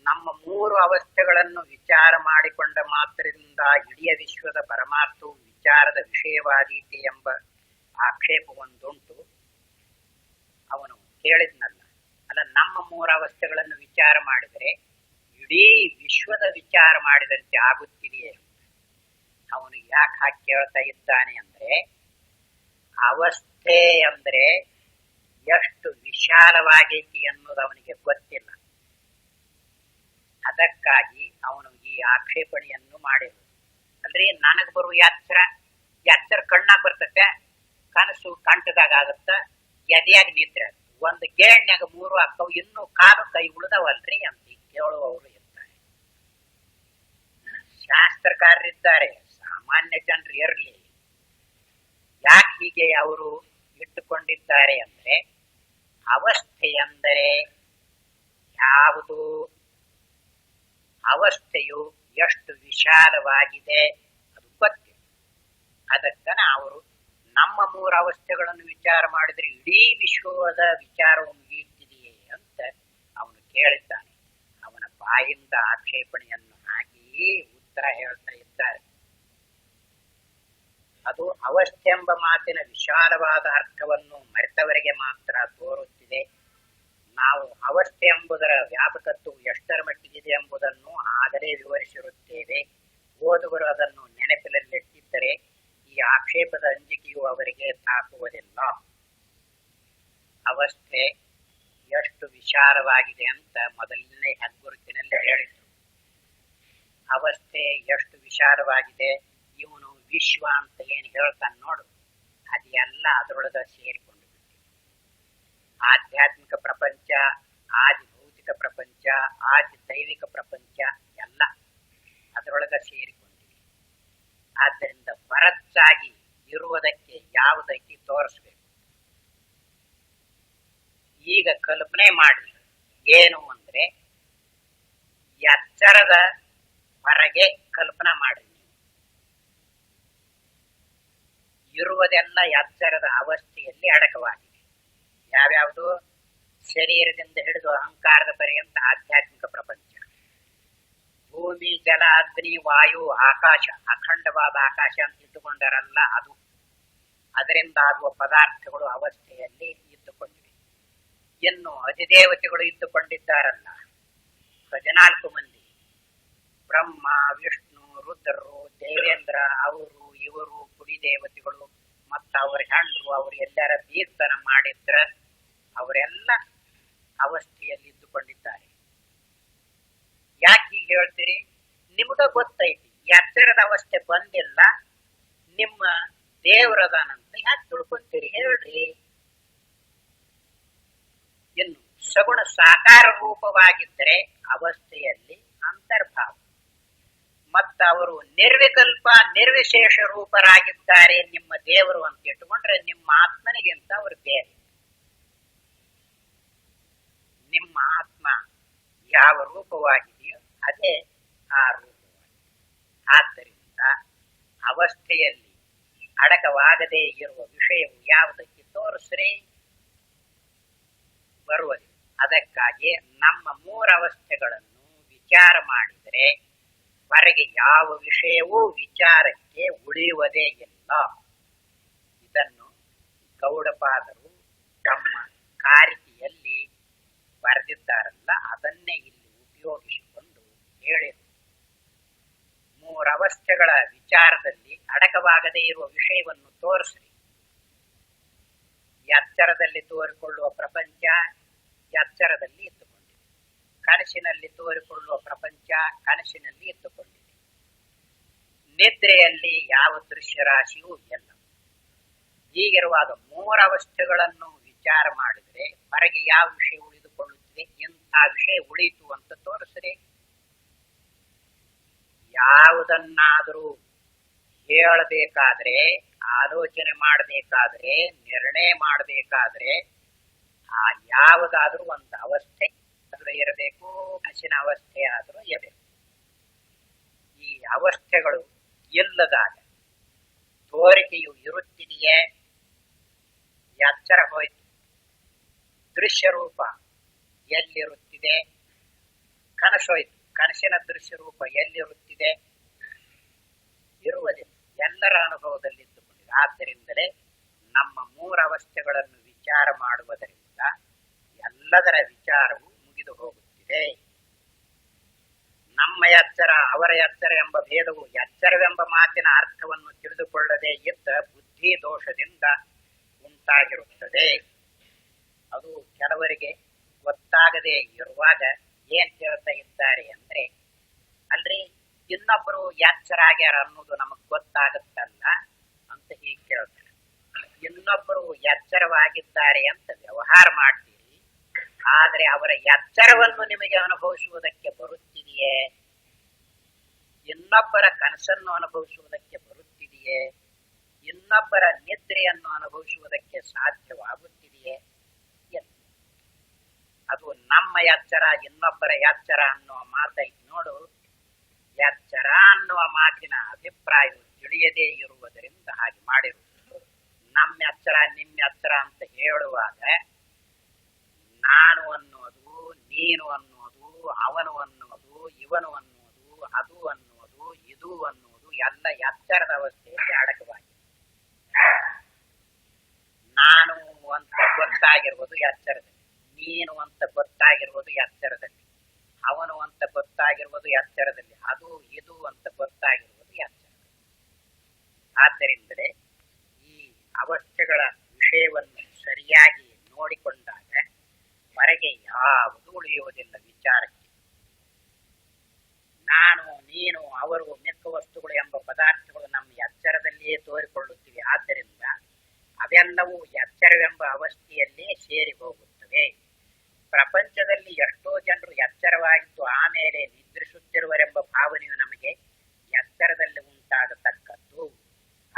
ನಮ್ಮ 3 ಅವಸ್ಥೆಗಳನ್ನು ವಿಚಾರ ಮಾಡಿಕೊಂಡ ಮಾತ್ರದಿಂದ ಇಡೀ ವಿಶ್ವದ ಪರಮಾರ್ಥವು ವಿಚಾರದ ವಿಷಯವಾದೀತೆ ಎಂಬ ಆಕ್ಷೇಪ ಒಂದುಂಟು. ಅವನು ಹೇಳಿದ್ನಲ್ಲ, ಅಲ್ಲ ನಮ್ಮ 3 ಅವಸ್ಥೆಗಳನ್ನು ವಿಚಾರ ಮಾಡಿದರೆ ಇಡೀ ವಿಶ್ವದ ವಿಚಾರ ಮಾಡಿದಂತೆ ಆಗುತ್ತಿದೆಯೇ? ಅವನು ಯಾಕೆ ಹಾಕಿ ಕೇಳ್ತಾ ಇದ್ದಾನೆ ಅಂದ್ರೆ, ಅವಸ್ಥೆ ಅಂದ್ರೆ ಎಷ್ಟು ವಿಶಾಲವಾಗೈತಿ ಅನ್ನೋದು ಅವನಿಗೆ ಗೊತ್ತಿಲ್ಲ. ಅದಕ್ಕಾಗಿ ಅವನು ಈ ಆಕ್ಷೇಪಣೆಯನ್ನು ಮಾಡಿರುವುದು. ಅಂದ್ರೆ ನನಗ್ ಬರುವ ಎಚ್ಚರ ಕಣ್ಣಾಗ ಬರ್ತತೆ, ಕನಸು ಕಂಠದಾಗ ಆಗತ್ತ, ಎದೆಯಾಗ ನಿದ್ರೆ. ಒಂದು ಗೇಣ್ಯಾಗ 3 ಅಕ್ಕವು, ಇನ್ನೂ ಕಾಲು ಕೈ ಉಳಿದವಲ್ರಿ ಅಂತ ಕೇಳುವವರು ಇರ್ತಾರೆ. ಶಾಸ್ತ್ರಕಾರರಿದ್ದಾರೆ, ಸಾಮಾನ್ಯ ಜನರು ಇರಲಿ. ಯಾಕೆ ಹೀಗೆ ಅವರು ಇಟ್ಟುಕೊಂಡಿದ್ದಾರೆ ಅಂದ್ರೆ, ಅವಸ್ಥೆ ಎಂದರೆ ಯಾವುದು? ಅವಸ್ಥೆಯು ಎಷ್ಟು ವಿಶಾಲವಾಗಿದೆ ಅದು ಗೊತ್ತಿಲ್ಲ. ಅದಕ್ಕನ ಅವರು ನಮ್ಮ ಮೂರು ಅವಸ್ಥೆಗಳನ್ನು ವಿಚಾರ ಮಾಡಿದ್ರೆ ಇಡೀ ವಿಶ್ವದ ವಿಚಾರವು ಮುಗಿಯುತ್ತಿದೆಯೇ ಅಂತ ಅವನು ಕೇಳಿದ್ದಾನೆ. ಅವನ ಬಾಯಿಂದ ಆಕ್ಷೇಪಣೆಯನ್ನು ಹಾಕಿ ಉತ್ತರ ಹೇಳ್ತಾ ಇದ್ದಾರೆ. ಅದು ಅವಸ್ಥೆ ಎಂಬ ಮಾತಿನ ವಿಶಾಲವಾದ ಅರ್ಥವನ್ನು ಮರೆತವರಿಗೆ ಮಾತ್ರ ತೋರುತ್ತಿದೆ. ನಾವು ಅವಸ್ಥೆ ಎಂಬುದರ ವ್ಯಾಪಕತ್ವವು ಎಷ್ಟರ ಮಟ್ಟಿಗಿದೆ ಎಂಬುದನ್ನು ಆಗಲೇ ವಿವರಿಸಿರುತ್ತೇವೆ. ಓದುಗರು ಅದನ್ನು ನೆನಪಿನಲ್ಲಿಟ್ಟಿದ್ದರೆ ಈ ಆಕ್ಷೇಪದ ಅಂಜಿಕೆಯು ಅವರಿಗೆ ತಾಕುವುದಿಲ್ಲ. ಅವಸ್ಥೆ ಎಷ್ಟು ವಿಶಾಲವಾಗಿದೆ ಅಂತ ಮೊದಲನೇ ಹೆಗ್ಗುರುತಿನಲ್ಲಿ ಹೇಳಿದ್ರು. ಅವಸ್ಥೆ ಎಷ್ಟು ವಿಶಾಲವಾಗಿದೆ, ಇವನು ವಿಶ್ವ ಅಂತ ಏನು ಹೇಳ್ತಾನೆ ನೋಡು, ಅದೆಲ್ಲ ಅದರೊಳಗ ಸೇರಿಕೊಂಡು ಬಿಟ್ಟಿದೆ. ಆಧ್ಯಾತ್ಮಿಕ ಪ್ರಪಂಚ, ಆದಿ ಭೌತಿಕ ಪ್ರಪಂಚ, ಆದಿ ದೈವಿಕ ಪ್ರಪಂಚ ಎಲ್ಲ ಅದರೊಳಗ ಸೇರಿಕೊಂಡಿದೆ. ಆದ್ದರಿಂದ ಬರಚ್ಚಾಗಿ ಇರುವುದಕ್ಕೆ ಯಾವುದಕ್ಕೆ ತೋರಿಸ್ಬೇಕು. ಈಗ ಕಲ್ಪನೆ ಮಾಡಿ, ಏನು ಅಂದ್ರೆ ಎಚ್ಚರದ ಹೊರಗೆ ಕಲ್ಪನಾ ಮಾಡಿ, ಇರುವುದೆಲ್ಲ ಎಚ್ಚರದ ಅವಸ್ಥೆಯಲ್ಲಿ ಅಡಕವಾಗಿದೆ. ಯಾವ್ಯಾವುದು? ಶರೀರದಿಂದ ಹಿಡಿದು ಅಹಂಕಾರದ ಪರ್ಯಂತ ಆಧ್ಯಾತ್ಮಿಕ ಪ್ರಪಂಚ, ಭೂಮಿ, ಜಲ, ಅಗ್ನಿ, ವಾಯು, ಆಕಾಶ, ಅಖಂಡವಾದ ಆಕಾಶ ಅಂತ ಇಟ್ಟುಕೊಂಡರಲ್ಲ ಅದು. ಅದರಿಂದ ಆಗುವ ಪದಾರ್ಥಗಳು ಅವಸ್ಥೆಯಲ್ಲಿ ಇದ್ದುಕೊಂಡಿವೆ. ಇನ್ನು ಅಧಿದೇವತೆಗಳು ಇದ್ದುಕೊಂಡಿದ್ದಾರಲ್ಲ 14 ಮಂದಿ, ಬ್ರಹ್ಮ, ವಿಷ್ಣು, ರುದ್ರರು, ದೇವೇಂದ್ರ, ಅವರು ಇವರು ಕುಡಿ ದೇವತೆಗಳು, ಮತ್ತ ಅವರ ಹೆಂಡ್ರು, ಅವರು ಎಲ್ಲರ ತೀರ್ಥನ ಮಾಡಿದ್ರ ಅವರೆಲ್ಲ ಅವಸ್ಥೆಯಲ್ಲಿ ಇದ್ದುಕೊಂಡಿದ್ದಾರೆ. ಯಾಕೆ ಹೀಗೆ ಹೇಳ್ತೀರಿ? ನಿಮಗ ಗೊತ್ತೈತಿ ಎಚ್ಚರದ ಅವಸ್ಥೆ ಬಂದಿಲ್ಲ, ನಿಮ್ಮ ದೇವರದಾನಂತ ಯಾಕೆ ತಿಳ್ಕೊಂತೀರಿ ಹೇಳ್ರಿ. ಇನ್ನು ಸಗುಣ ಸಾಕಾರ ರೂಪವಾಗಿದ್ದರೆ ಅವಸ್ಥೆಯಲ್ಲಿ ಅಂತರ್ಭಾವ, ಮತ್ತ ಅವರು ನಿರ್ವಿಕಲ್ಪ ನಿರ್ವಿಶೇಷ ರೂಪರಾಗಿದ್ದಾರೆ ನಿಮ್ಮ ದೇವರು ಅಂತ ಇಟ್ಟುಕೊಂಡ್ರೆ ನಿಮ್ಮ ಆತ್ಮನಿಗಿಂತ ಅವರು ಬೇರೆ. ನಿಮ್ಮ ಆತ್ಮ ಯಾವ ರೂಪವಾಗಿದೆಯೋ ಅದೇ ಆ ರೂಪವಾಗಿದೆ. ಆದ್ದರಿಂದ ಅವಸ್ಥೆಯಲ್ಲಿ ಅಡಕವಾಗದೇ ಇರುವ ವಿಷಯವು ಯಾವುದಕ್ಕೆ ತೋರಿಸ್ರಿ ಬರುವುದಿಲ್ಲ. ಅದಕ್ಕಾಗಿ ನಮ್ಮ ಮೂರವಸ್ಥೆಗಳನ್ನು ವಿಚಾರ ಮಾಡಿದರೆ ಹೊರಗೆ ಯಾವ ವಿಷಯವೂ ವಿಚಾರಕ್ಕೆ ಉಳಿಯುವುದೇ ಇಲ್ಲ. ಇದನ್ನು ಗೌಡಪಾದರು ತಮ್ಮ ಕಾರಿಕೆಯಲ್ಲಿ ಬರೆದಿದ್ದಾರಲ್ಲ, ಅದನ್ನೇ ಇಲ್ಲಿ ಉಪಯೋಗಿಸಿಕೊಂಡು ಹೇಳಿದರು. ಮೂರವಸ್ಥೆಗಳ ವಿಚಾರದಲ್ಲಿ ಅಡಕವಾಗದೇ ಇರುವ ವಿಷಯವನ್ನು ತೋರಿಸ್ರಿ. ಎಚ್ಚರದಲ್ಲಿ ತೋರಿಕೊಳ್ಳುವ ಪ್ರಪಂಚ ಎಚ್ಚರದಲ್ಲಿ ಇದ್ದುಕೊಂಡಿದೆ, ಕನಸಿನಲ್ಲಿ ತೋರಿಕೊಳ್ಳುವ ಪ್ರಪಂಚ ಕನಸಿನಲ್ಲಿ ಇದ್ದುಕೊಂಡಿದೆ, ನಿದ್ರೆಯಲ್ಲಿ ಯಾವ ದೃಶ್ಯ ರಾಶಿಯೂ ಇಲ್ಲ. ಹೀಗಿರುವಾಗ ಮೂರವಸ್ಥೆಗಳನ್ನು ವಿಚಾರ ಮಾಡಿದರೆ ಹೊರಗೆ ಯಾವ ವಿಷಯ ಉಳಿದುಕೊಳ್ಳುತ್ತಿದೆ, ಇಂಥ ವಿಷಯ ಉಳಿಯಿತು ಅಂತ ತೋರಿಸ್ರಿ. ಯಾವುದನ್ನಾದರೂ ಹೇಳಬೇಕಾದ್ರೆ, ಆಲೋಚನೆ ಮಾಡಬೇಕಾದ್ರೆ, ನಿರ್ಣಯ ಮಾಡಬೇಕಾದ್ರೆ ಆ ಯಾವುದಾದ್ರೂ ಒಂದು ಅವಸ್ಥೆ ಇರಬೇಕು, ಕನಸಿನ ಅವಸ್ಥೆ ಆದರೂ ಇರಬೇಕು. ಈ ಅವಸ್ಥೆಗಳು ಇಲ್ಲದಾಗ ತೋರಿಕೆಯು ಇರುತ್ತಿದೆಯೇ? ಎಚ್ಚರ ಹೋಯ್ತು, ದೃಶ್ಯ ರೂಪ ಎಲ್ಲಿರುತ್ತಿದೆ? ಕನಸೋಯ್ತು, ಕನಸಿನ ದೃಶ್ಯ ರೂಪ ಎಲ್ಲಿರುತ್ತಿದೆ? ಇರುವುದಿಲ್ಲ, ಎಲ್ಲರ ಅನುಭವದಲ್ಲಿ ಇದ್ದುಕೊಂಡಿದೆ. ಆದ್ದರಿಂದಲೇ ನಮ್ಮ ಮೂರವಸ್ಥೆಗಳನ್ನು ವಿಚಾರ ಮಾಡುವುದರಿಂದ ಎಲ್ಲದರ ವಿಚಾರವು ಮುಗಿದು ಹೋಗುತ್ತಿದೆ. ನಮ್ಮ ಎಚ್ಚರ ಅವರ ಎಚ್ಚರ ಎಂಬ ಭೇದವು ಎಚ್ಚರವೆಂಬ ಮಾತಿನ ಅರ್ಥವನ್ನು ತಿಳಿದುಕೊಳ್ಳದೆ ಇದ್ದ ಬುದ್ಧಿ ದೋಷದಿಂದ ಉಂಟಾಗಿರುತ್ತದೆ. ಅದು ಕೆಲವರಿಗೆ ಗೊತ್ತಾಗದೆ ಇರುವಾಗ ಏನ್ ಹೇಳ್ತಾ ಇದ್ದಾರೆ ಅಂದ್ರೆ, ಅಲ್ರಿ ಇನ್ನೊಬ್ಬರು ಎಚ್ಚರ ಆಗ್ಯಾರ ಅನ್ನೋದು ನಮಗ್ ಗೊತ್ತಾಗುತ್ತಲ್ಲ ಅಂತ ಹೀಗೆ ಕೇಳ್ತಾರೆ. ಇನ್ನೊಬ್ಬರು ಎಚ್ಚರವಾಗಿದ್ದಾರೆ ಅಂತ ವ್ಯವಹಾರ ಮಾಡ್ತೀರಿ, ಆದ್ರೆ ಅವರ ಎಚ್ಚರವನ್ನು ನಿಮಗೆ ಅನುಭವಿಸುವುದಕ್ಕೆ ಬರುತ್ತಿದೆಯೇ? ಇನ್ನೊಬ್ಬರ ಕನಸನ್ನು ಅನುಭವಿಸುವುದಕ್ಕೆ ಬರುತ್ತಿದೆಯೇ? ಇನ್ನೊಬ್ಬರ ನಿದ್ರೆಯನ್ನು ಅನುಭವಿಸುವುದಕ್ಕೆ ಸಾಧ್ಯವಾಗುತ್ತಿದೆಯೇ? ಅದು ನಮ್ಮ ಎಚ್ಚರ ಇನ್ನೊಬ್ಬರ ಎಚ್ಚರ ಅನ್ನುವ ಮಾತೈತಿ ನೋಡು. ಎಚ್ಚರ ಅನ್ನುವ ಮಾತಿನ ಅಭಿಪ್ರಾಯವು ತಿಳಿಯದೇ ಇರುವುದರಿಂದ ಹಾಗೆ ಮಾಡಿರುವುದು. ನಮ್ಮ ಎಚ್ಚರ ನಿಮ್ಮ ಎಚ್ಚರ ಅಂತ ಹೇಳುವಾಗ ನಾನು ಅನ್ನೋದು, ನೀನು ಅನ್ನೋದು, ಅವನು ಅನ್ನೋದು, ಇವನು ಅನ್ನೋದು, ಅದು ಅನ್ನೋದು, ಇದು ಅನ್ನೋದು ಎಲ್ಲ ಎಚ್ಚರದ ಅವಸ್ಥೆಯಲ್ಲಿ ಅಡಕವಾಗಿದೆ. ನಾನು ಅಂತ ಗೊತ್ತಾಗಿರುವುದು ಎಚ್ಚರದಲ್ಲಿ, ನೀನು ಅಂತ ಗೊತ್ತಾಗಿರುವುದು ಎಚ್ಚರದಲ್ಲಿ, ಅವನು ಅಂತ ಗೊತ್ತಾಗಿರುವುದು ಎಚ್ಚರದಲ್ಲಿ, ಅದು ಇದು ಅಂತ ಗೊತ್ತಾಗಿರುವುದು ಎಚ್ಚರದಲ್ಲಿ. ಆದ್ದರಿಂದಲೇ ಈ ಅವಸ್ಥೆಗಳ ವಿಷಯವನ್ನು ಸರಿಯಾಗಿ ನೋಡಿಕೊಂಡಾಗ ಹೊರಗೆ ಯಾವುದು ಉಳಿಯುವುದಿಲ್ಲ. ವಿಚಾರಕ್ಕೆ ನಾನು, ನೀನು, ಅವರು, ಮಿಕ್ಕ ವಸ್ತುಗಳು ಎಂಬ ಪದಾರ್ಥಗಳು ನಮ್ಮ ಎಚ್ಚರದಲ್ಲಿಯೇ ತೋರಿಕೊಳ್ಳುತ್ತಿವೆ. ಆದ್ದರಿಂದ ಅವೆಲ್ಲವೂ ಎಚ್ಚರವೆಂಬ ಅವಸ್ಥೆಯಲ್ಲೇ ಸೇರಿ ಹೋಗುತ್ತವೆ. ಪ್ರಪಂಚದಲ್ಲಿ ಎಷ್ಟೋ ಜನರು ಎಚ್ಚರವಾಗಿದ್ದು ಆಮೇಲೆ ನಿದ್ರಿಸುತ್ತಿರುವರೆಂಬ ಭಾವನೆಯು ನಮಗೆ ಎಚ್ಚರದಲ್ಲಿ ಉಂಟಾಗತಕ್ಕದ್ದು.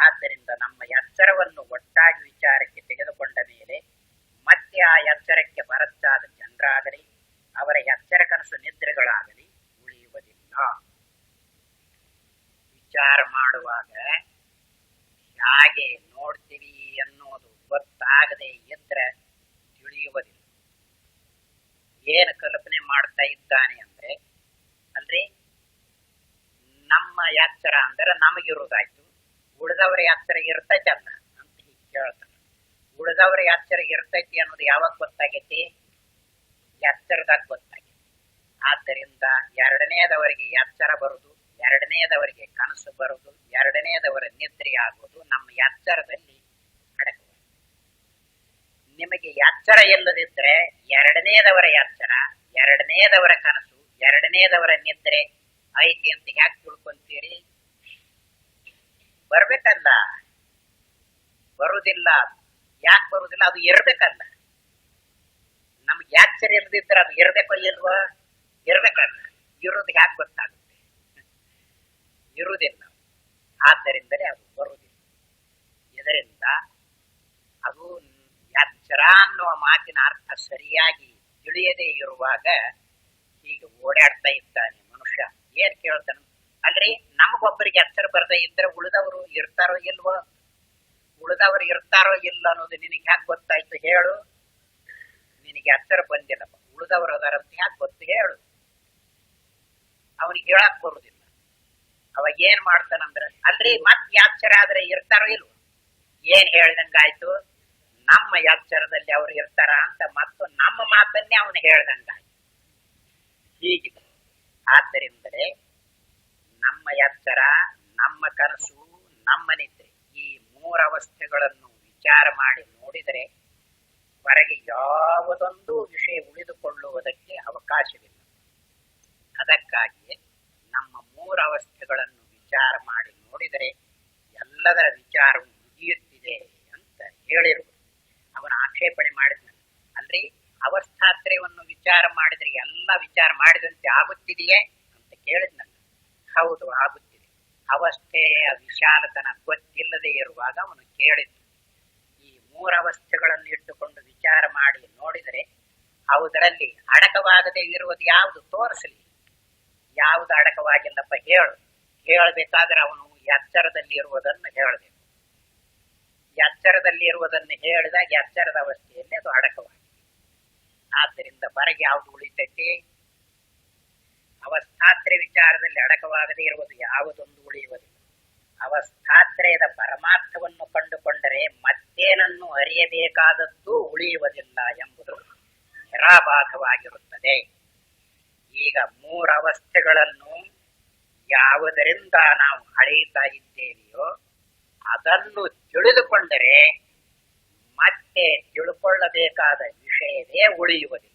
ಆದ್ದರಿಂದ ನಮ್ಮ ಎಚ್ಚರವನ್ನು ಒಟ್ಟಾಗಿ ವಿಚಾರಕ್ಕೆ ತೆಗೆದುಕೊಂಡ ಮೇಲೆ ಮತ್ತೆ ಆ ಎಚ್ಚರಕ್ಕೆ ಬರಚಾದ ಜನರಾಗಲಿ ಅವರ ಎಚ್ಚರ ಕನಸು ನಿದ್ರೆಗಳಾಗಲಿ ಉಳಿಯುವುದಿಲ್ಲ. ವಿಚಾರ ಮಾಡುವಾಗ ಹೇಗೆ ನೋಡ್ತೀವಿ ಅನ್ನೋದು ಗೊತ್ತಾಗದೆ ಇದ್ರೆ ತಿಳಿಯುವುದಿಲ್ಲ. ಏನು ಕಲ್ಪನೆ ಮಾಡ್ತಾ ಇದ್ದಾನೆ ಅಂದ್ರೆ, ಅಲ್ರಿ ನಮ್ಮ ಎಚ್ಚರ ಅಂದ್ರೆ ನಮಗಿರುವುದಾಯ್ತು, ಉಳಿದವರ ಎಚ್ಚರ ಇರ್ತೈತಲ್ಲ ಅಂತ ಹೀಗೆ ಕೇಳ್ತಾನೆ. ಉಳಿದವರ ಎಚ್ಚರ ಇರ್ತೈತಿ ಅನ್ನೋದು ಯಾವಾಗ ಗೊತ್ತಾಗೈತಿ? ಎಚ್ಚರದಾಗ ಗೊತ್ತಾಗೈತಿ. ಆದ್ದರಿಂದ ಎರಡನೇದವರಿಗೆ ಎಚ್ಚರ ಬರುದು, ಎರಡನೇದವರಿಗೆ ಕನಸು ಬರುದು, ಎರಡನೇದವರ ನಿದ್ರೆ ಆಗುವುದು ನಮ್ಮ ಎಚ್ಚರದಲ್ಲಿ ಅಡಕುವ. ನಿಮಗೆ ಎಚ್ಚರ ಇಲ್ಲದಿದ್ರೆ ಎರಡನೇದವರ ಎಚ್ಚರ, ಎರಡನೇದವರ ಕನಸು, ಎರಡನೇದವರ ನಿದ್ರೆ ಐತಿ ಅಂತ ಯಾಕೆ ತಿಳ್ಕೊಂತೀರಿ? ಬರ್ಬೇಕಲ್ಲ, ಬರುದಿಲ್ಲ. ಯಾಕೆ ಬರುದಿಲ್ಲ? ಅದು ಇರ್ಬೇಕಲ್ಲ. ನಮ್ಗೆ ಎಚ್ಚರ ಇಲ್ಲದಿದ್ರೆ ಅದು ಇರ್ಬೇಕೋ ಇಲ್ವಾ? ಇರ್ಬೇಕಲ್ಲ. ಇರುವುದು ಯಾಕೆ ಗೊತ್ತಾಗುತ್ತೆ? ಇರುವುದಿಲ್ಲ. ಆದ್ದರಿಂದಲೇ ಅದು ಬರುವುದಿಲ್ಲ. ಇದರಿಂದ ಅದು ಎಚ್ಚರ ಅನ್ನುವ ಮಾತಿನ ಅರ್ಥ ಸರಿಯಾಗಿ ತಿಳಿಯದೇ ಇರುವಾಗ ಹೀಗೆ ಓಡಾಡ್ತಾ ಇದ್ದಾನೆ ಮನುಷ್ಯ. ಏನ್ ಕೇಳ್ತಾನ? ಅಲ್ರಿ ನಮಗೊಬ್ಬರಿಗೆ ಎಚ್ಚರ ಬರದೇ ಇದ್ರೆ ಉಳಿದವರು ಇರ್ತಾರೋ ಇಲ್ವೋ? ಉಳಿದವರು ಇರ್ತಾರೋ ಇಲ್ಲ ಅನ್ನೋದು ನಿನಗೆ ಯಾಕೆ ಗೊತ್ತಾಯ್ತು ಹೇಳು? ನಿನಗೆ ಎಚ್ಚರ ಬಂದಿಲ್ಲಪ್ಪ, ಉಳಿದವರು ಅದರಂತ ಯಾಕೆ ಗೊತ್ತು ಹೇಳು? ಅವನಿಗೆ ಹೇಳಕ್ ಬರುದಿಲ್ಲ. ಅವಾಗ ಏನ್ ಮಾಡ್ತಾನಂದ್ರ, ಅಲ್ರಿ ಮತ್ ಎಚ್ಚರ ಆದ್ರೆ ಇರ್ತಾರೋ ಇಲ್ವೋ? ಏನ್ ಹೇಳ್ದಂಗಾಯ್ತು? ನಮ್ಮ ಎಚ್ಚರದಲ್ಲಿ ಅವ್ರು ಇರ್ತಾರ ಅಂತ ಮತ್ತು ನಮ್ಮ ಮಾತನ್ನೇ ಅವನು ಹೇಳ್ದಂಗಾಯ್ತು. ಹೀಗಿದೆ. ಆದ್ದರಿಂದಲೇ ನಮ್ಮ ಎಚ್ಚರ, ನಮ್ಮ ಕನಸು, ನಮ್ಮ ನಿದ್ರೆ ಈ ಮೂರವಸ್ಥೆಗಳನ್ನು ವಿಚಾರ ಮಾಡಿ ನೋಡಿದರೆ ಹೊರಗೆ ಯಾವುದೊಂದು ವಿಷಯ ಉಳಿದುಕೊಳ್ಳುವುದಕ್ಕೆ ಅವಕಾಶವಿಲ್ಲ. ಅದಕ್ಕಾಗಿಯೇ ನಮ್ಮ ಮೂರವಸ್ಥೆಗಳನ್ನು ವಿಚಾರ ಮಾಡಿ ನೋಡಿದರೆ ಎಲ್ಲದರ ವಿಚಾರವು ಮುಗಿಯುತ್ತಿದೆ ಅಂತ ಹೇಳಿರುವುದು. ಅವನ ಆಕ್ಷೇಪಣೆ ಮಾಡಿದ್ನ, ಅಲ್ರಿ ಅವಸ್ಥಾತ್ರಯವನ್ನು ವಿಚಾರ ಮಾಡಿದರೆ ಎಲ್ಲ ವಿಚಾರ ಮಾಡಿದಂತೆ ಆಗುತ್ತಿದೆಯೇ ಅಂತ ಕೇಳಿದ್ನಲ್ಲ. ಹೌದು, ಆಗುತ್ತಿದೆ. ಅವಸ್ಥೆಯ ವಿಶಾಲತನ ಗೊತ್ತಿಲ್ಲದೆ ಇರುವಾಗ ಅವನು ಕೇಳಿದ್ದು. ಈ ಮೂರವಸ್ಥೆಗಳನ್ನು ಇಟ್ಟುಕೊಂಡು ವಿಚಾರ ಮಾಡಿ ನೋಡಿದರೆ ಅವುದರಲ್ಲಿ ಅಡಕವಾಗದೆ ಇರುವುದು ಯಾವುದು ತೋರಿಸಲಿ. ಯಾವುದು ಅಡಕವಾಗಿಲ್ಲಪ್ಪ ಹೇಳು. ಹೇಳಬೇಕಾದ್ರೆ ಅವನು ಎಚ್ಚರದಲ್ಲಿ ಇರುವುದನ್ನು ಹೇಳಬೇಕು. ಎಚ್ಚರದಲ್ಲಿ ಇರುವುದನ್ನು ಹೇಳಿದಾಗ ಎಚ್ಚರದ ಅವಸ್ಥೆಯಲ್ಲಿ ಅದು ಅಡಕವಾಗಿದೆ. ಆದ್ದರಿಂದ ಹೊರಗೆ ಯಾವುದು ಉಳಿತೈತಿ? ಅವಸ್ಥಾತ್ರಯ ವಿಚಾರದಲ್ಲಿ ಅಡಕವಾಗದೇ ಇರುವುದು ಯಾವುದೊಂದು ಉಳಿಯುವುದಿಲ್ಲ. ಅವಸ್ಥಾತ್ರಯದ ಪರಮಾರ್ಥವನ್ನು ಕಂಡುಕೊಂಡರೆ ಮತ್ತೇನನ್ನು ಅರಿಯಬೇಕಾದದ್ದು ಉಳಿಯುವುದಿಲ್ಲ ಎಂಬುದು ನಿರಾಬಾಧವಾಗಿರುತ್ತದೆ. ಈಗ ಮೂರವಸ್ಥೆಗಳನ್ನು ಯಾವುದರಿಂದ ನಾವು ಅಳೆಯುತ್ತಾ ಇದ್ದೇವೆಯೋ ಅದನ್ನು ತಿಳಿದುಕೊಂಡರೆ ಮತ್ತೆ ತಿಳ್ಕೊಳ್ಳಬೇಕಾದ ವಿಷಯವೇ ಉಳಿಯುವುದಿಲ್ಲ.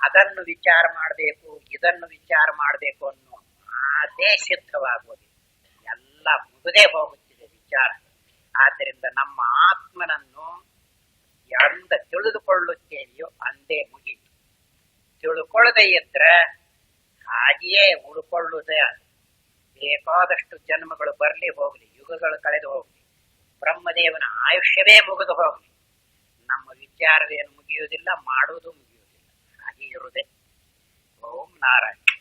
ಅದನ್ನು ವಿಚಾರ ಮಾಡಬೇಕು, ಇದನ್ನು ವಿಚಾರ ಮಾಡಬೇಕು ಅನ್ನೋ ಮಾತೇ ಸಿದ್ಧವಾಗುವುದಿಲ್ಲ. ಎಲ್ಲ ಮುಗಿದೇ ಹೋಗುತ್ತಿದೆ ವಿಚಾರ. ಆದ್ದರಿಂದ ನಮ್ಮ ಆತ್ಮನನ್ನು ಎಂದ ತಿಳಿದುಕೊಳ್ಳುತ್ತೇವೆಯೋ ಅಂದೇ ಮುಗಿತು. ತಿಳ್ಕೊಳ್ಳದೆ ಇದ್ರೆ ಹಾಗೆಯೇ ಉಳ್ಕೊಳ್ಳುವುದೇ. ಬೇಕಾದಷ್ಟು ಜನ್ಮಗಳು ಬರಲಿ ಹೋಗ್ಲಿ, ಯುಗಗಳು ಕಳೆದು ಹೋಗ್ಲಿ, ಬ್ರಹ್ಮದೇವನ ಆಯುಷ್ಯವೇ ಮುಗಿದು ಹೋಗ್ಲಿ, ನಮ್ಮ ವಿಚಾರವೇನು ಮುಗಿಯುವುದಿಲ್ಲ, ಮಾಡುವುದು ಮುಗಿಯುವುದಿಲ್ಲ. ಹಾಗೆ ಇರುವುದೇ. ಓಂ ನಾರಾಯಣ.